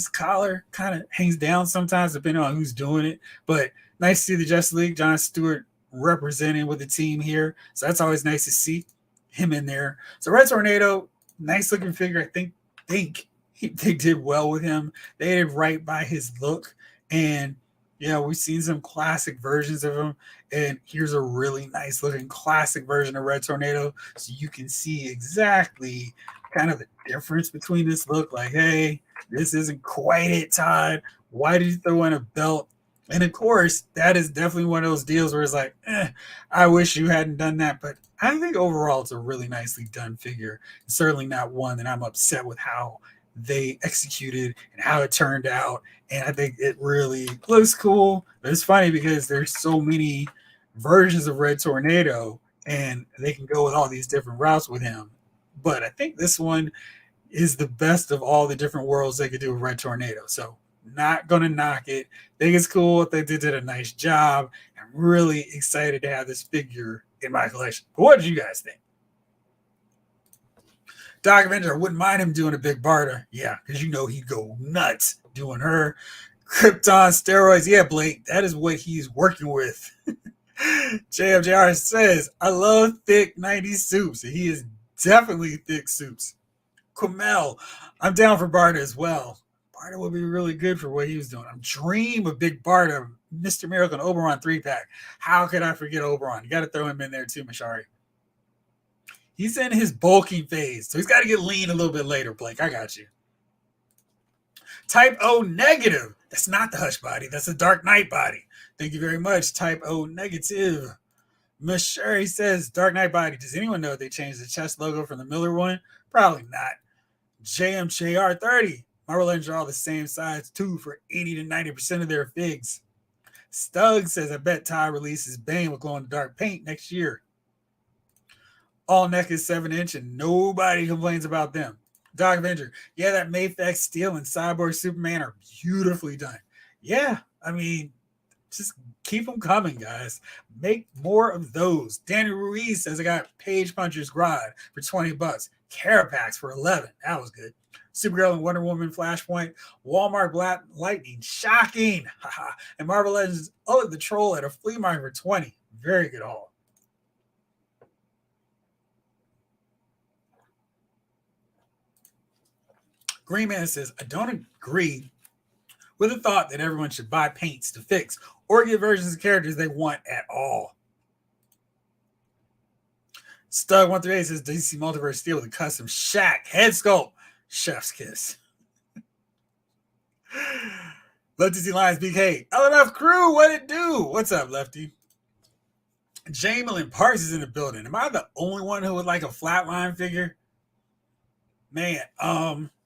collar kind of hangs down sometimes depending on who's doing it. But nice to see the Justice League, John Stewart representing with the team here. So that's always nice to see him in there. So Red Tornado, nice looking figure. I think they did well with him. They did right by his look. And yeah, we've seen some classic versions of him. And here's a really nice looking classic version of Red Tornado. So you can see exactly kind of the difference between this look. Like, hey, this isn't quite it, Todd. Why did you throw in a belt? And of course, that is definitely one of those deals where it's like, I wish you hadn't done that. But I think overall it's a really nicely done figure. Certainly not one that I'm upset with how they executed and how it turned out. And I think it really looks cool. But it's funny because there's so many versions of Red Tornado and they can go with all these different routes with him. But I think this one is the best of all the different worlds they could do with Red Tornado. So not gonna knock it. Think it's cool. I think they did a nice job. I'm really excited to have this figure in my collection. But what did you guys think? Doc Avenger, I wouldn't mind him doing a big Barter. Yeah, because you know he'd go nuts doing her. Krypton steroids. Yeah, Blake, that is what he's working with. JFJR says, I love thick 90s soups. He is definitely thick soups. Kumail, I'm down for Barter as well. Barter would be really good for what he was doing. I dream of Big Barter, Mr. Miracle, and Oberon 3-pack. How could I forget Oberon? You got to throw him in there too, Mashari. He's in his bulking phase, so he's got to get lean a little bit later, Blake. I got you. Type O negative. That's not the Hush body. That's the Dark Knight body. Thank you very much, Type O negative. Mashari says, Dark Knight body. Does anyone know if they changed the chest logo from the Miller one? Probably not. JMJR30. Marvel Legends are all the same size too for 80 to 90% of their figs. Stug says, I bet Ty releases Bane with glow-in-the-dark paint next year. All neck is 7-inch and nobody complains about them. Doc Avenger, yeah, that Mayflex Steel and Cyborg Superman are beautifully done. Yeah, I mean, just keep them coming, guys. Make more of those. Danny Ruiz says I got Page Puncher's Grodd for $20. Carapax for $11. That was good. Supergirl and Wonder Woman Flashpoint. Walmart Black Lightning. Shocking. And Marvel Legends the Troll at a flea market for $20. Very good haul. Green Man says, I don't agree with the thought that everyone should buy paints to fix or get versions of characters they want at all. Stug138 says DC Multiverse Steel with a custom Shaq head sculpt. Chef's kiss. Lefty Z Lions BK. LMF crew, what it do? What's up, Lefty? Jamelin Parks is in the building. Am I the only one who would like a flatline figure? Man,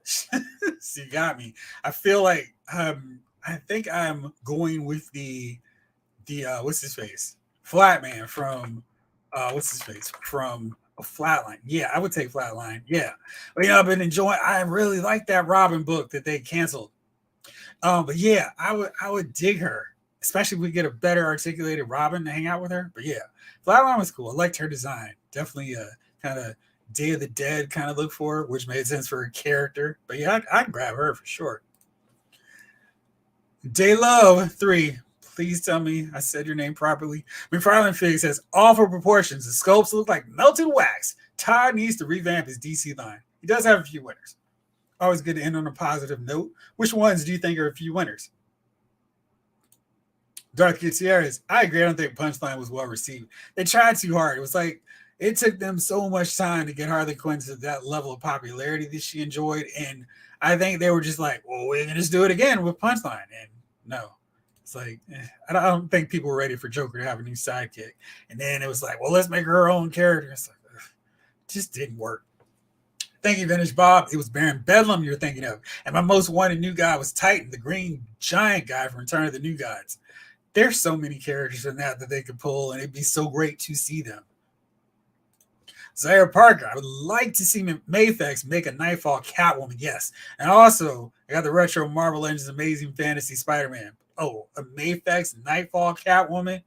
so you got me. I feel like I think I'm going with the what's his face? Flatman from what's his face? From a Flatline. Yeah, I would take Flatline. Yeah. But I've been enjoying, I really like that Robin book that they canceled. But yeah, I would dig her, especially if we get a better articulated Robin to hang out with her. But yeah, Flatline was cool. I liked her design. Definitely a kind of Day of the Dead kind of look for her, which made sense for her character. But yeah, I'd grab her for sure. Day Love 3. Please tell me I said your name properly. McFarlane Fig says, awful proportions. The sculpts look like melted wax. Todd needs to revamp his DC line. He does have a few winners. Always good to end on a positive note. Which ones do you think are a few winners? Darth Gutierrez, I agree. I don't think Punchline was well received. They tried too hard. It was like, it took them so much time to get Harley Quinn to that level of popularity that she enjoyed. And I think they were just like, well, we're going to just do it again with Punchline. And no, it's like, I don't think people were ready for Joker to have a new sidekick. And then it was like, well, let's make her own character. It's like, it just didn't work. Thank you, Vintage Bob. It was Baron Bedlam you're thinking of. And my most wanted new guy was Titan, the green giant guy from Return of the New Gods. There's so many characters in that they could pull, and it'd be so great to see them. Zaire Parker, I would like to see Mayflex make a Nightfall Catwoman, yes. And also, I got the retro Marvel Legends Amazing Fantasy Spider-Man. Oh, a Mayflex Nightfall Catwoman?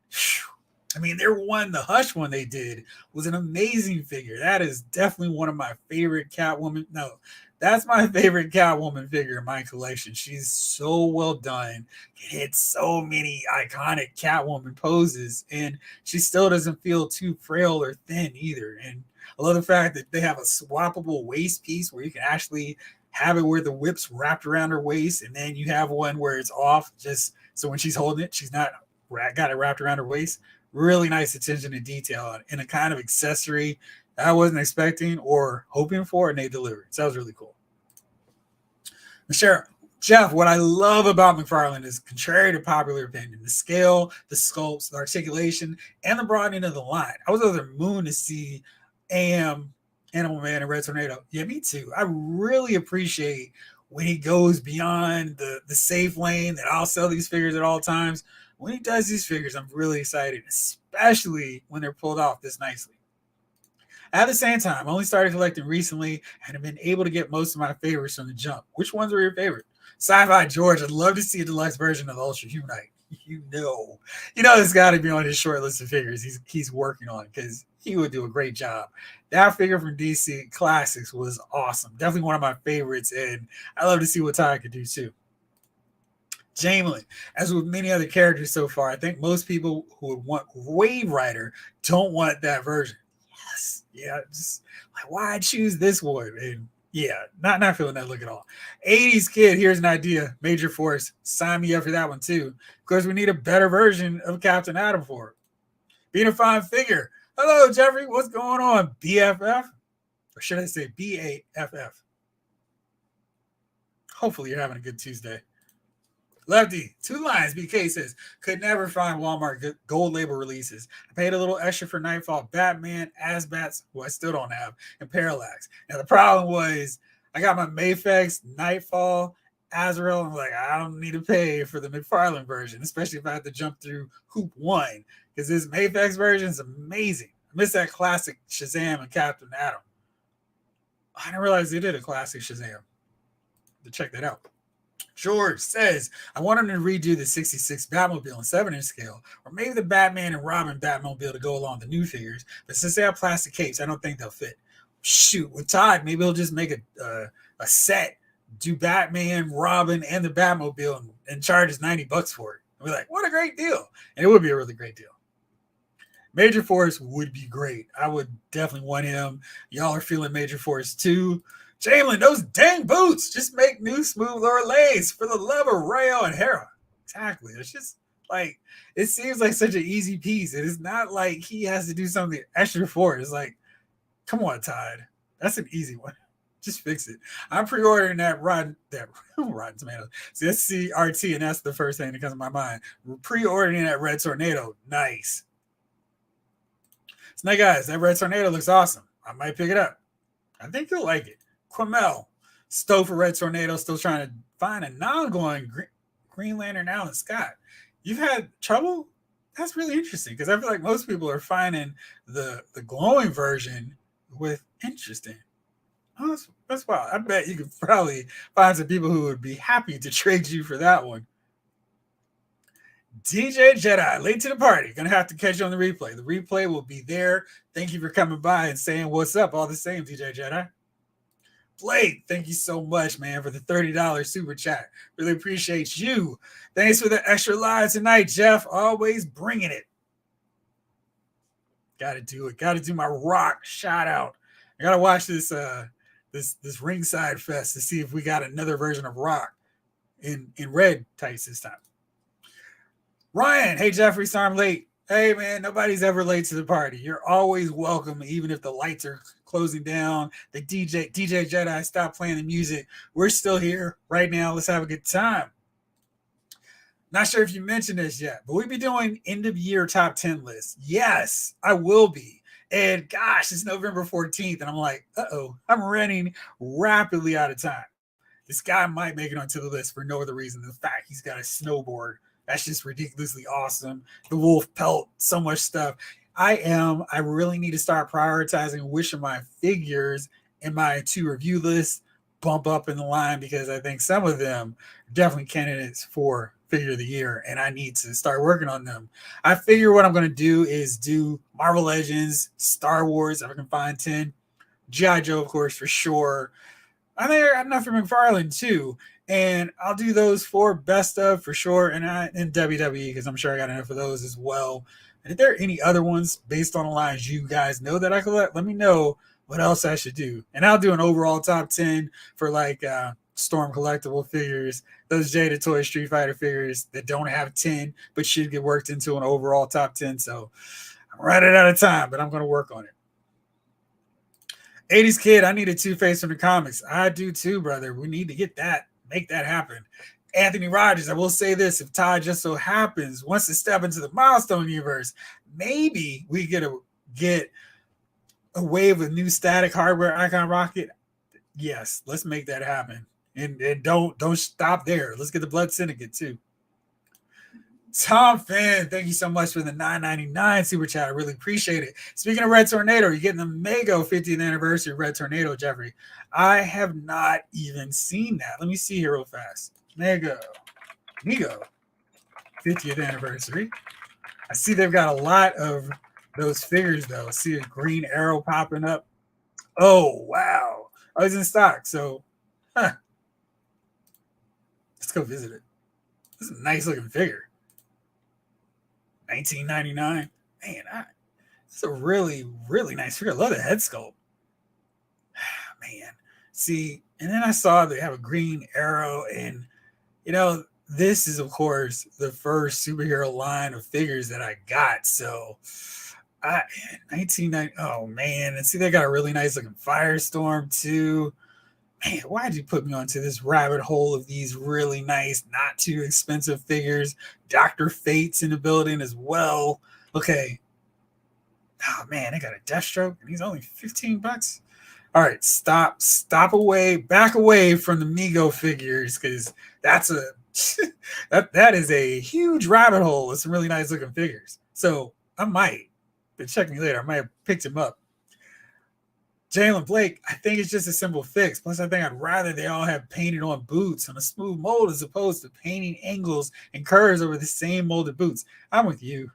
Whew. I mean, the Hush one they did was an amazing figure. That is definitely one of my favorite Catwoman. No, that's my favorite Catwoman figure in my collection. She's so well done. It hits so many iconic Catwoman poses, and she still doesn't feel too frail or thin either. And I love the fact that they have a swappable waist piece where you can actually have it where the whip's wrapped around her waist, and then you have one where it's off, just so when she's holding it, she's not got it wrapped around her waist. Really nice attention to detail and a kind of accessory I wasn't expecting or hoping for, and they delivered. So that was really cool. Michelle, Jeff, what I love about McFarlane is, contrary to popular opinion, the scale, the sculpts, the articulation, and the broadening of the line. I was over the moon to see AM, Animal Man, and Red Tornado. Yeah, me too. I really appreciate when he goes beyond the safe lane that I'll sell these figures at all times. When he does these figures, I'm really excited, especially when they're pulled off this nicely. At the same time, I only started collecting recently and have been able to get most of my favorites from the jump. Which ones were your favorite? Sci-Fi George, I'd love to see a deluxe version of the Ultra Humanite. It's got to be on his short list of figures he's working on, because he would do a great job. That figure from DC Classics was awesome. Definitely one of my favorites, and I love to see what Ty could do too. Jamelin, as with many other characters so far, I think most people who would want Wave Rider don't want that version. Yes, yeah, just like, why choose this one? And yeah, not feeling that look at all. 80s kid, here's an idea. Major Force, sign me up for that one too. Of course, we need a better version of Captain Atom for it. Being a fine figure. Hello, Jeffrey. What's going on, BFF? Or should I say BAFF? Hopefully you're having a good Tuesday. Lefty, 2 lines. BK says, could never find Walmart gold label releases. I paid a little extra for Nightfall, Batman, Asbats, who I still don't have, and Parallax. Now, the problem was I got my Mayfex, Nightfall, Azrael. I'm like, I don't need to pay for the McFarlane version, especially if I have to jump through Hoop 1, because this Mayfex version is amazing. I miss that classic Shazam and Captain Atom. I didn't realize they did a classic Shazam. To check that out. George says, I want him to redo the 66 Batmobile in 7-inch scale, or maybe the Batman and Robin Batmobile to go along the new figures. But since they have plastic capes, I don't think they'll fit. Shoot, with Todd, maybe he'll just make a set, do Batman, Robin, and the Batmobile, and charge us $90 for it. And we're like, what a great deal. And it would be a really great deal. Major Force would be great. I would definitely want him. Y'all are feeling Major Force too. Jalen, those dang boots, just make new smooth lower legs for the love of Rayo and Hera. Exactly. It's just like, it seems like such an easy piece. It is not like he has to do something extra for it. It's like, come on, Todd. That's an easy one. Just fix it. I'm pre-ordering that Rotten Tomatoes. So let's see RT, and that's the first thing that comes to my mind. We're pre-ordering that Red Tornado. Nice. So now, guys, that Red Tornado looks awesome. I might pick it up. I think you'll like it. Quamel, stove for Red Tornado, still trying to find a non-glowing Green Lantern Alan Scott. You've had trouble? That's really interesting, because I feel like most people are finding the glowing version with interesting. Oh, that's wild. I bet you could probably find some people who would be happy to trade you for that one. DJ Jedi, late to the party. Gonna have to catch you on the replay. The replay will be there. Thank you for coming by and saying what's up. All the same, DJ Jedi. Blake, thank you so much, man, for the $30 super chat. Really appreciate you. Thanks for the extra live tonight, Jeff. Always bringing it. Got to do it. Got to do my rock shout out. I got to watch this this ringside fest to see if we got another version of rock in red tights this time. Ryan, hey, Jeffrey, sorry I'm late. Hey, man, nobody's ever late to the party. You're always welcome, even if the lights are closing down. The DJ Jedi stopped playing the music. We're still here right now. Let's have a good time. Not sure if you mentioned this yet, but we'll be doing end-of-year top 10 lists. Yes, I will be. And gosh, it's November 14th, and I'm like, I'm running rapidly out of time. This guy might make it onto the list for no other reason than the fact he's got a snowboard. That's just ridiculously awesome. The wolf pelt, so much stuff. I really need to start prioritizing which of my figures in my 2 review lists bump up in the line, because I think some of them are definitely candidates for figure of the year, and I need to start working on them. I figure what I'm going to do is do Marvel Legends, Star Wars, if I can find 10, G.I. Joe, of course, for sure. I think I got enough for McFarlane too, and I'll do those 4 best of for sure, and WWE, because I'm sure I got enough of those as well. And if there are any other ones based on the lines you guys know that I collect, let me know what else I should do. And I'll do an overall top 10 for like Storm collectible figures, those Jada Toy Street Fighter figures that don't have 10 but should get worked into an overall top 10. So I'm running out of time, but I'm going to work on it. 80s kid, I need a Two-Face from the comics. I do too, brother. We need to get that. Make that happen. Anthony Rogers, I will say this, if Todd just so happens wants to step into the Milestone universe, maybe we get a wave of new static hardware icon rocket. Yes, let's make that happen. And don't stop there. Let's get the Blood Syndicate too. Tom Finn, thank you so much for the $9.99 super chat. I really appreciate it. Speaking of Red Tornado, you're getting the Mego 50th anniversary Red Tornado, Jeffrey. I have not even seen that. Let me see here real fast. Mego 50th anniversary. I see they've got a lot of those figures though. I see a Green Arrow popping up. Oh wow. Oh, it's in stock. So let's go visit it. This is a nice looking figure. $19.99. Man, it's a really, really nice figure. I love the head sculpt. Man. See, and then I saw they have a Green Arrow, and this is of course the first superhero line of figures that I got. So 1990. Oh man, and see they got a really nice looking Firestorm too. Man, why'd you put me onto this rabbit hole of these really nice, not too expensive figures? Dr. Fate's in the building as well. Okay. Oh man, they got a Deathstroke, and he's only $15. All right, back away from the Mego figures, because that's that is a huge rabbit hole with some really nice looking figures. So I might, but check me later. I might have picked him up. Jalen Blake, I think it's just a simple fix. Plus, I think I'd rather they all have painted on boots on a smooth mold as opposed to painting angles and curves over the same molded boots. I'm with you.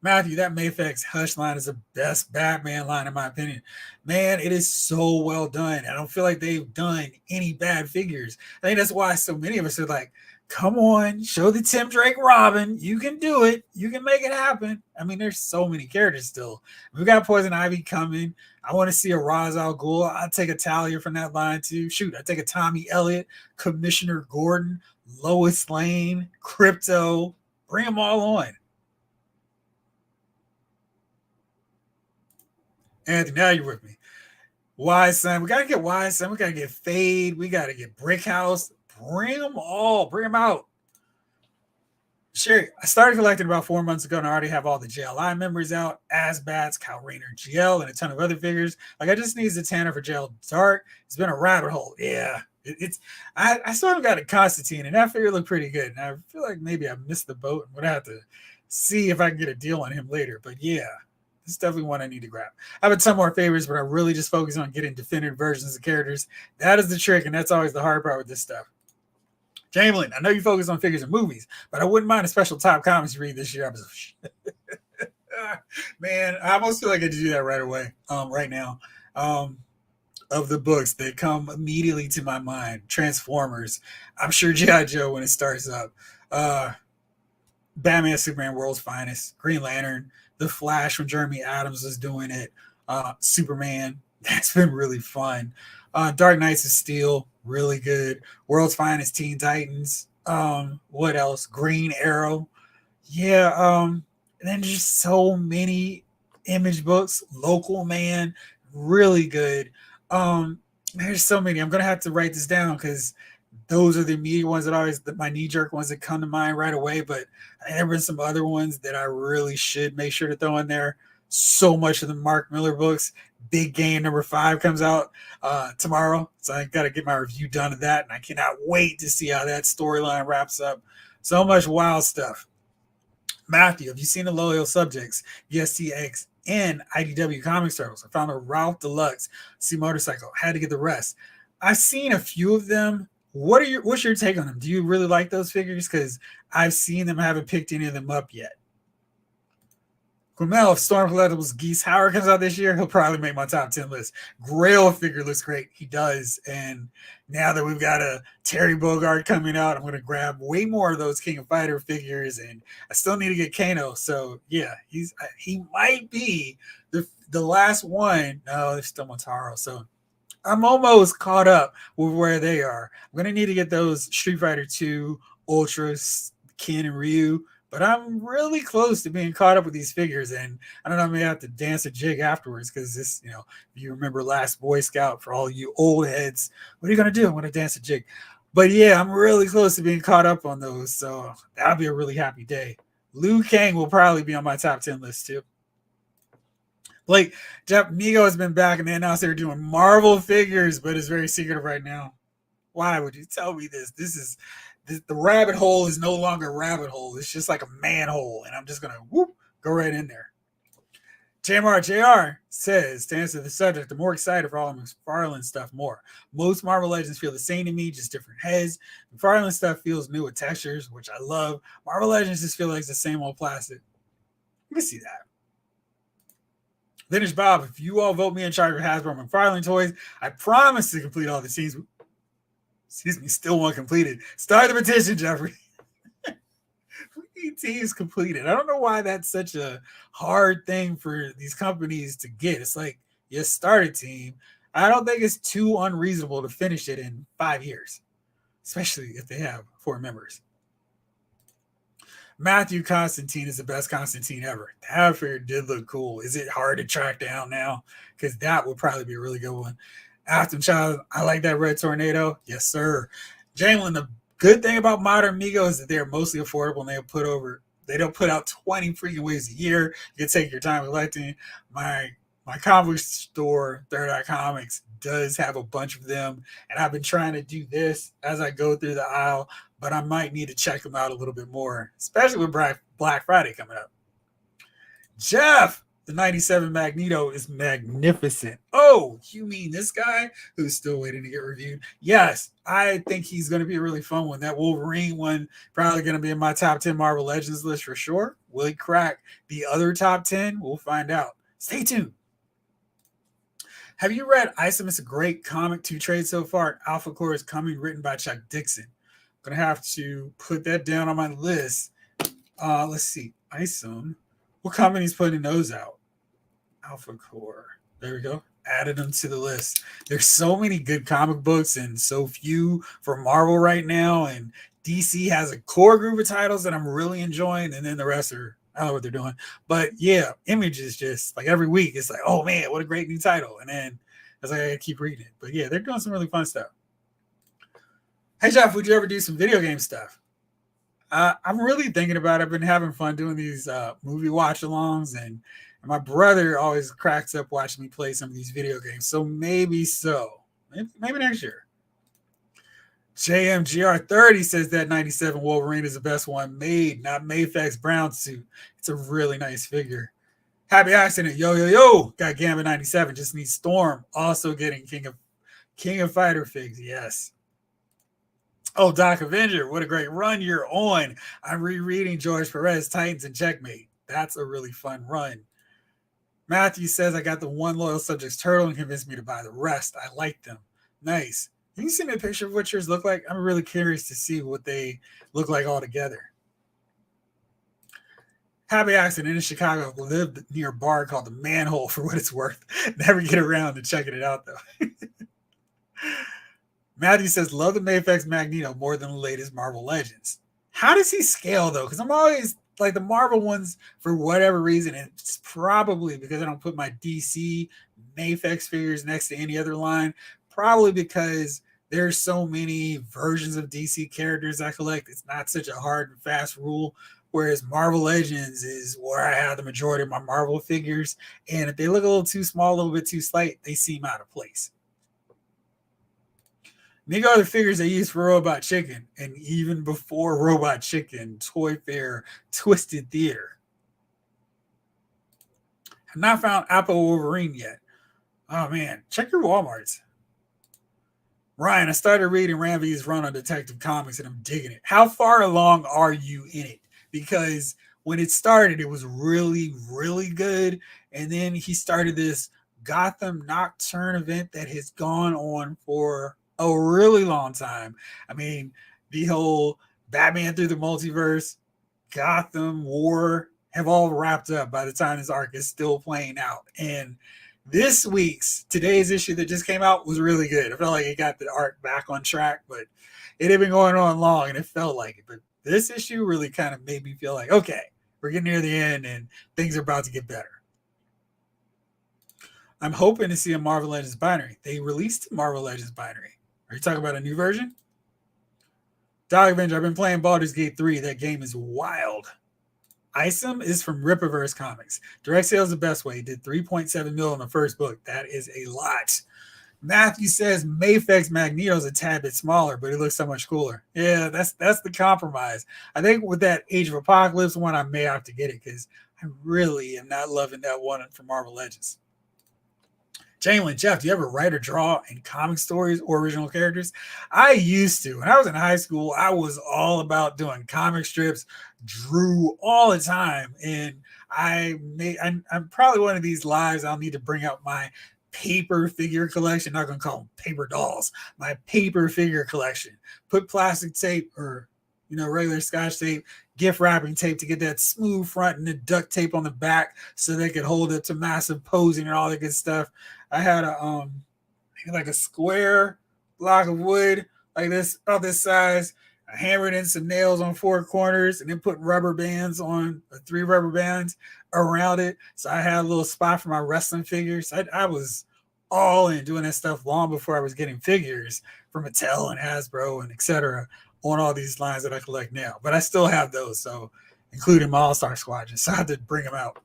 Matthew, that Mayfex Hush line is the best Batman line in my opinion. Man, it is so well done. I don't feel like they've done any bad figures. I think that's why so many of us are like, come on, show the Tim Drake Robin. You can do it. You can make it happen. I mean, there's so many characters still. We've got Poison Ivy coming. I want to see a Ra's al Ghul. I'll take a Talia from that line too. Shoot, I'll take a Tommy Elliott, Commissioner Gordon, Lois Lane, Krypto. Bring them all on. Anthony, now you're with me. Wise Son. We got to get Wise Son. We got to get Fade. We got to get Brick House. Bring them all. Bring them out. Sure. I started collecting about 4 months ago, and I already have all the JLI members out. Asbats, Kyle Rayner, GL, and a ton of other figures. Like, I just need the Tanner for JL Dark. It's been a rabbit hole. Yeah. I still haven't got a Constantine, and that figure looked pretty good. And I feel like maybe I missed the boat. I'm going to have to see if I can get a deal on him later. But yeah. It's definitely one I need to grab. I have a ton more favorites, but I really just focus on getting definitive versions of characters. That is the trick, and that's always the hard part with this stuff. Jamelin, I know you focus on figures and movies, but I wouldn't mind a special top comics read this year. Man, I almost feel like I could do that right away, right now. Of the books that come immediately to my mind, Transformers. I'm sure G.I. Joe when it starts up. Batman, Superman, World's Finest, Green Lantern, The Flash when Jeremy Adams was doing it, Superman, that's been really fun. Dark Knights of Steel, really good. World's Finest, Teen Titans. What else? Green Arrow. Yeah, and then just so many Image books. Local Man, really good. There's so many. I'm going to have to write this down because those are the immediate ones that always, my knee-jerk ones that come to mind right away. But there have been some other ones that I really should make sure to throw in there. So much of the Mark Miller books. Big Game #5 comes out tomorrow. So I got to get my review done of that. And I cannot wait to see how that storyline wraps up. So much wild stuff. Matthew, have you seen the Loyal Subjects, USTX, and IDW Comics Turtles? I found a Ralph Deluxe, C Motorcycle. Had to get the rest. I've seen a few of them. What's your take on them? Do you really like those figures? Because I've seen them, haven't picked any of them up yet. Gramel, if Storm Collectibles Geese Howard comes out this year, he'll probably make my top 10 list. Grail figure looks great. He does. And now that we've got a Terry Bogard coming out, I'm going to grab way more of those King of Fighter figures. And I still need to get Kano. So, yeah, he might be the last one. No, there's still Motaro. So, I'm almost caught up with where they are. I'm going to need to get those Street Fighter 2 Ultras, Ken and Ryu, But I'm really close to being caught up with these figures, and I don't know, I may have to dance a jig afterwards because this, if you remember Last Boy Scout, for all you old heads, what are you gonna do? I'm gonna dance a jig. But yeah, I'm really close to being caught up on those, so that'll be a really happy day. Liu Kang will probably be on my top 10 list too. Like, Jeff Migo has been back and they announced they're doing Marvel figures, but it's very secretive right now. Why would you tell me this? The rabbit hole is no longer a rabbit hole. It's just like a manhole, and I'm just gonna go right in there. JMR JR says, to answer the subject, I'm more excited for all of McFarlane stuff more. Most Marvel Legends feel the same to me, just different heads. McFarlane stuff feels new with textures, which I love. Marvel Legends just feel like it's the same old plastic. You can see that. Vintage Bob, if you all vote me in charge of Hasbro McFarlane Toys, I promise to complete all the scenes. Excuse me, still one completed. Start the petition, Jeffrey. We need teams completed. I don't know why that's such a hard thing for these companies to get. It's like, you start a team. I don't think it's too unreasonable to finish it in 5 years, especially if they have 4 members. Matthew Constantine is the best Constantine ever. That figure did look cool. Is it hard to track down now? Because that would probably be a really good one. Afton Child, I like that Red Tornado. Yes, sir. Jalen, the good thing about modern Mego is that they're mostly affordable and they don't put out 20 freaking waves a year. You can take your time collecting. My comic store, Third Eye Comics, does have a bunch of them, and I've been trying to do this as I go through the aisle, but I might need to check them out a little bit more, especially with Black Friday coming up. Jeff, the 97 Magneto is magnificent. Oh, you mean this guy who's still waiting to get reviewed? Yes, I think he's going to be a really fun one. That Wolverine one, probably going to be in my top 10 Marvel Legends list for sure. Will he crack the other top 10? We'll find out. Stay tuned. Have you read Isom? It's a great comic to trade so far. Alpha Core is coming, written by Chuck Dixon. I'm going to have to put that down on my list. Let's see. Isom. What company's putting those out? Alpha Core. There we go. Added them to the list. There's so many good comic books and so few for Marvel right now. And DC has a core group of titles that I'm really enjoying. And then the rest are, I don't know what they're doing. But yeah, Image is just like every week. It's like, oh man, what a great new title. And then it's like I gotta keep reading it. But yeah, they're doing some really fun stuff. Hey Jeff, would you ever do some video game stuff? I'm really thinking about it. I've been having fun doing these movie watch-alongs, and my brother always cracks up watching me play some of these video games. So maybe so. Maybe next year. JMGR30 says that 97 Wolverine is the best one made, not Mayfex brown suit. It's a really nice figure. Happy accident. Yo. Got Gambit 97. Just needs Storm. Also getting King of Fighter figs. Yes. Oh, Doc Avenger, what a great run you're on. I'm rereading George Perez, Titans, and Checkmate. That's a really fun run. Matthew says, I got the one Loyal Subjects turtle and convinced me to buy the rest. I like them. Nice. Can you send me a picture of what yours look like? I'm really curious to see what they look like all together. Happy accident in Chicago. Lived near a bar called the Manhole for what it's worth. Never get around to checking it out, though. Matthew says, love the Mayfex Magneto more than the latest Marvel Legends. How does he scale, though? Because I'm always like the Marvel ones, for whatever reason, and it's probably because I don't put my DC Mayfex figures next to any other line, probably because there's so many versions of DC characters I collect. It's not such a hard and fast rule, whereas Marvel Legends is where I have the majority of my Marvel figures, and if they look a little too small, a little bit too slight, they seem out of place. Nigga are the figures they use for Robot Chicken, and even before Robot Chicken, Toy Fair, Twisted Theater. I've not found Apple Wolverine yet. Oh man, check your Walmarts. Ryan, I started reading Ranvi's run on Detective Comics and I'm digging it. How far along are you in it? Because when it started, it was really, really good. And then he started this Gotham Nocturne event that has gone on for a really long time. I mean, the whole Batman through the multiverse, Gotham War have all wrapped up by the time this arc is still playing out. And today's issue that just came out was really good. I felt like it got the arc back on track, but it had been going on long and it felt like it. But This issue really kind of made me feel like, okay, we're getting near the end and things are about to get better. I'm hoping to see a Marvel Legends binary. They released a Marvel Legends binary. Are you talking about a new version? Dog Avenger, I've been playing Baldur's Gate 3. That game is wild. Isom is from Rippaverse Comics. Direct sales the best way. He did 3.7 mil in the first book. That is a lot. Matthew says Mayfex Magneto's a tad bit smaller, but it looks so much cooler. Yeah, that's the compromise. I think with that Age of Apocalypse one, I may have to get it because I really am not loving that one from Marvel Legends. Jalen, Jeff, do you ever write or draw in comic stories or original characters? I used to. When I was in high school, I was all about doing comic strips, drew all the time. And I'm probably one of these lives. I'll need to bring out my paper figure collection. I'm not going to call them paper dolls. My paper figure collection. Put plastic tape or, regular Scotch tape, gift wrapping tape to get that smooth front and the duct tape on the back so they could hold it to massive posing and all that good stuff. I had a square block of wood like this, about this size. I hammered in some nails on 4 corners and then put rubber bands on 3 rubber bands around it. So I had a little spot for my wrestling figures. I was all in doing that stuff long before I was getting figures from Mattel and Hasbro and etc. on all these lines that I collect now. But I still have those, so including my All-Star Squadron. So I had to bring them out.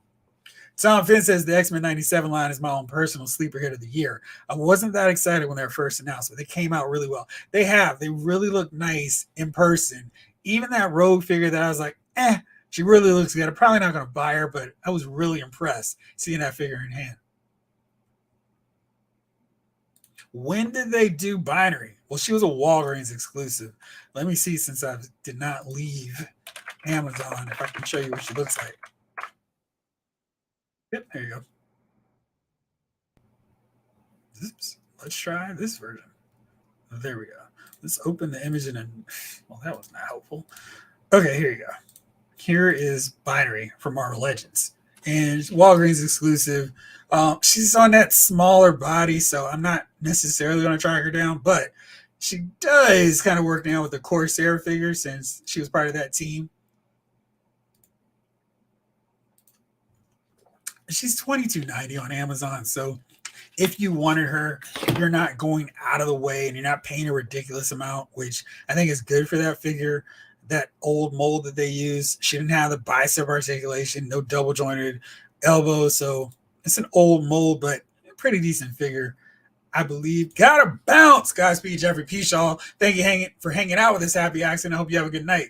Tom Finn says the X-Men 97 line is my own personal sleeper hit of the year. I wasn't that excited when they were first announced, but they came out really well. They really look nice in person. Even that Rogue figure that I was like, she really looks good. I'm probably not going to buy her, but I was really impressed seeing that figure in hand. When did they do binary? Well, she was a Walgreens exclusive. Let me see, since I did not leave Amazon, if I can show you what she looks like. Yep, there you go. Oops. Let's try this version. Oh, there we go. Let's open the image and then, well, that was not helpful. Okay, here you go. Here is binary for Marvel Legends. And Walgreens exclusive. She's on that smaller body, so I'm not necessarily going to track her down, but she does kind of work now with the Corsair figure since she was part of that team. She's $22.90 on Amazon. So if you wanted her, you're not going out of the way and you're not paying a ridiculous amount, which I think is good for that figure. That old mold that they use, she didn't have the bicep articulation, no double jointed elbows. So it's an old mold, but a pretty decent figure, I believe. Gotta bounce. Godspeed, Jeffrey Peashaw. Thank you for hanging out with this happy accident. I hope you have a good night.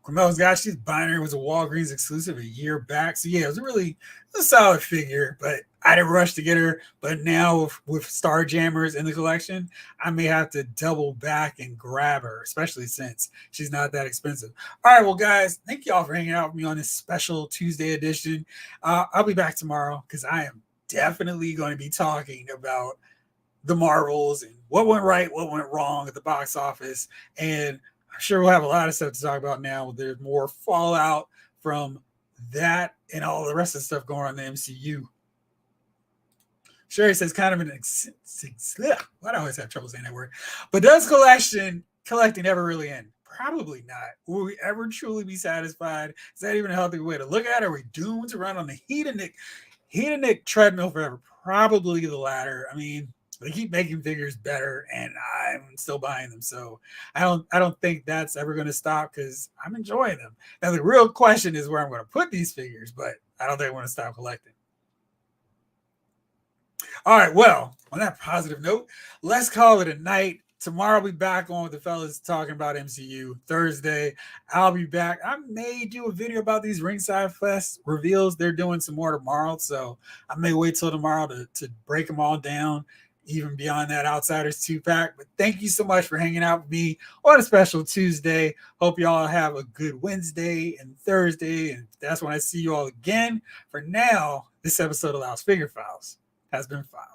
Carmel's got she's binary, was a Walgreens exclusive a year back. So yeah, it was a solid figure, but I didn't rush to get her. But now with Star Jammers in the collection, I may have to double back and grab her, especially since she's not that expensive. All right, well, guys, thank you all for hanging out with me on this special Tuesday edition. I'll be back tomorrow because I am definitely going to be talking about the Marvels and what went right, what went wrong at the box office. And I'm sure we'll have a lot of stuff to talk about now. There's more fallout from that and all the rest of the stuff going on in the MCU. Sherry says kind of an why do I always have trouble saying that word? But does collecting ever really end? Probably not. Will we ever truly be satisfied? Is that even a healthy way to look at it? Are we doomed to run on the hedonic treadmill forever? Probably the latter. I mean, they keep making figures better and I'm still buying them. So I don't think that's ever going to stop because I'm enjoying them. Now the real question is where I'm going to put these figures, but I don't think I'm going to stop collecting. All right, well, on that positive note, let's call it a night. Tomorrow I'll be back on with the fellas talking about MCU. Thursday, I'll be back. I may do a video about these Ringside Fest reveals. They're doing some more tomorrow, so I may wait till tomorrow to break them all down, even beyond that Outsiders 2-pack. But thank you so much for hanging out with me on a special Tuesday. Hope you all have a good Wednesday and Thursday, and that's when I see you all again. For now, this episode of Loud's Figure Files has been filed.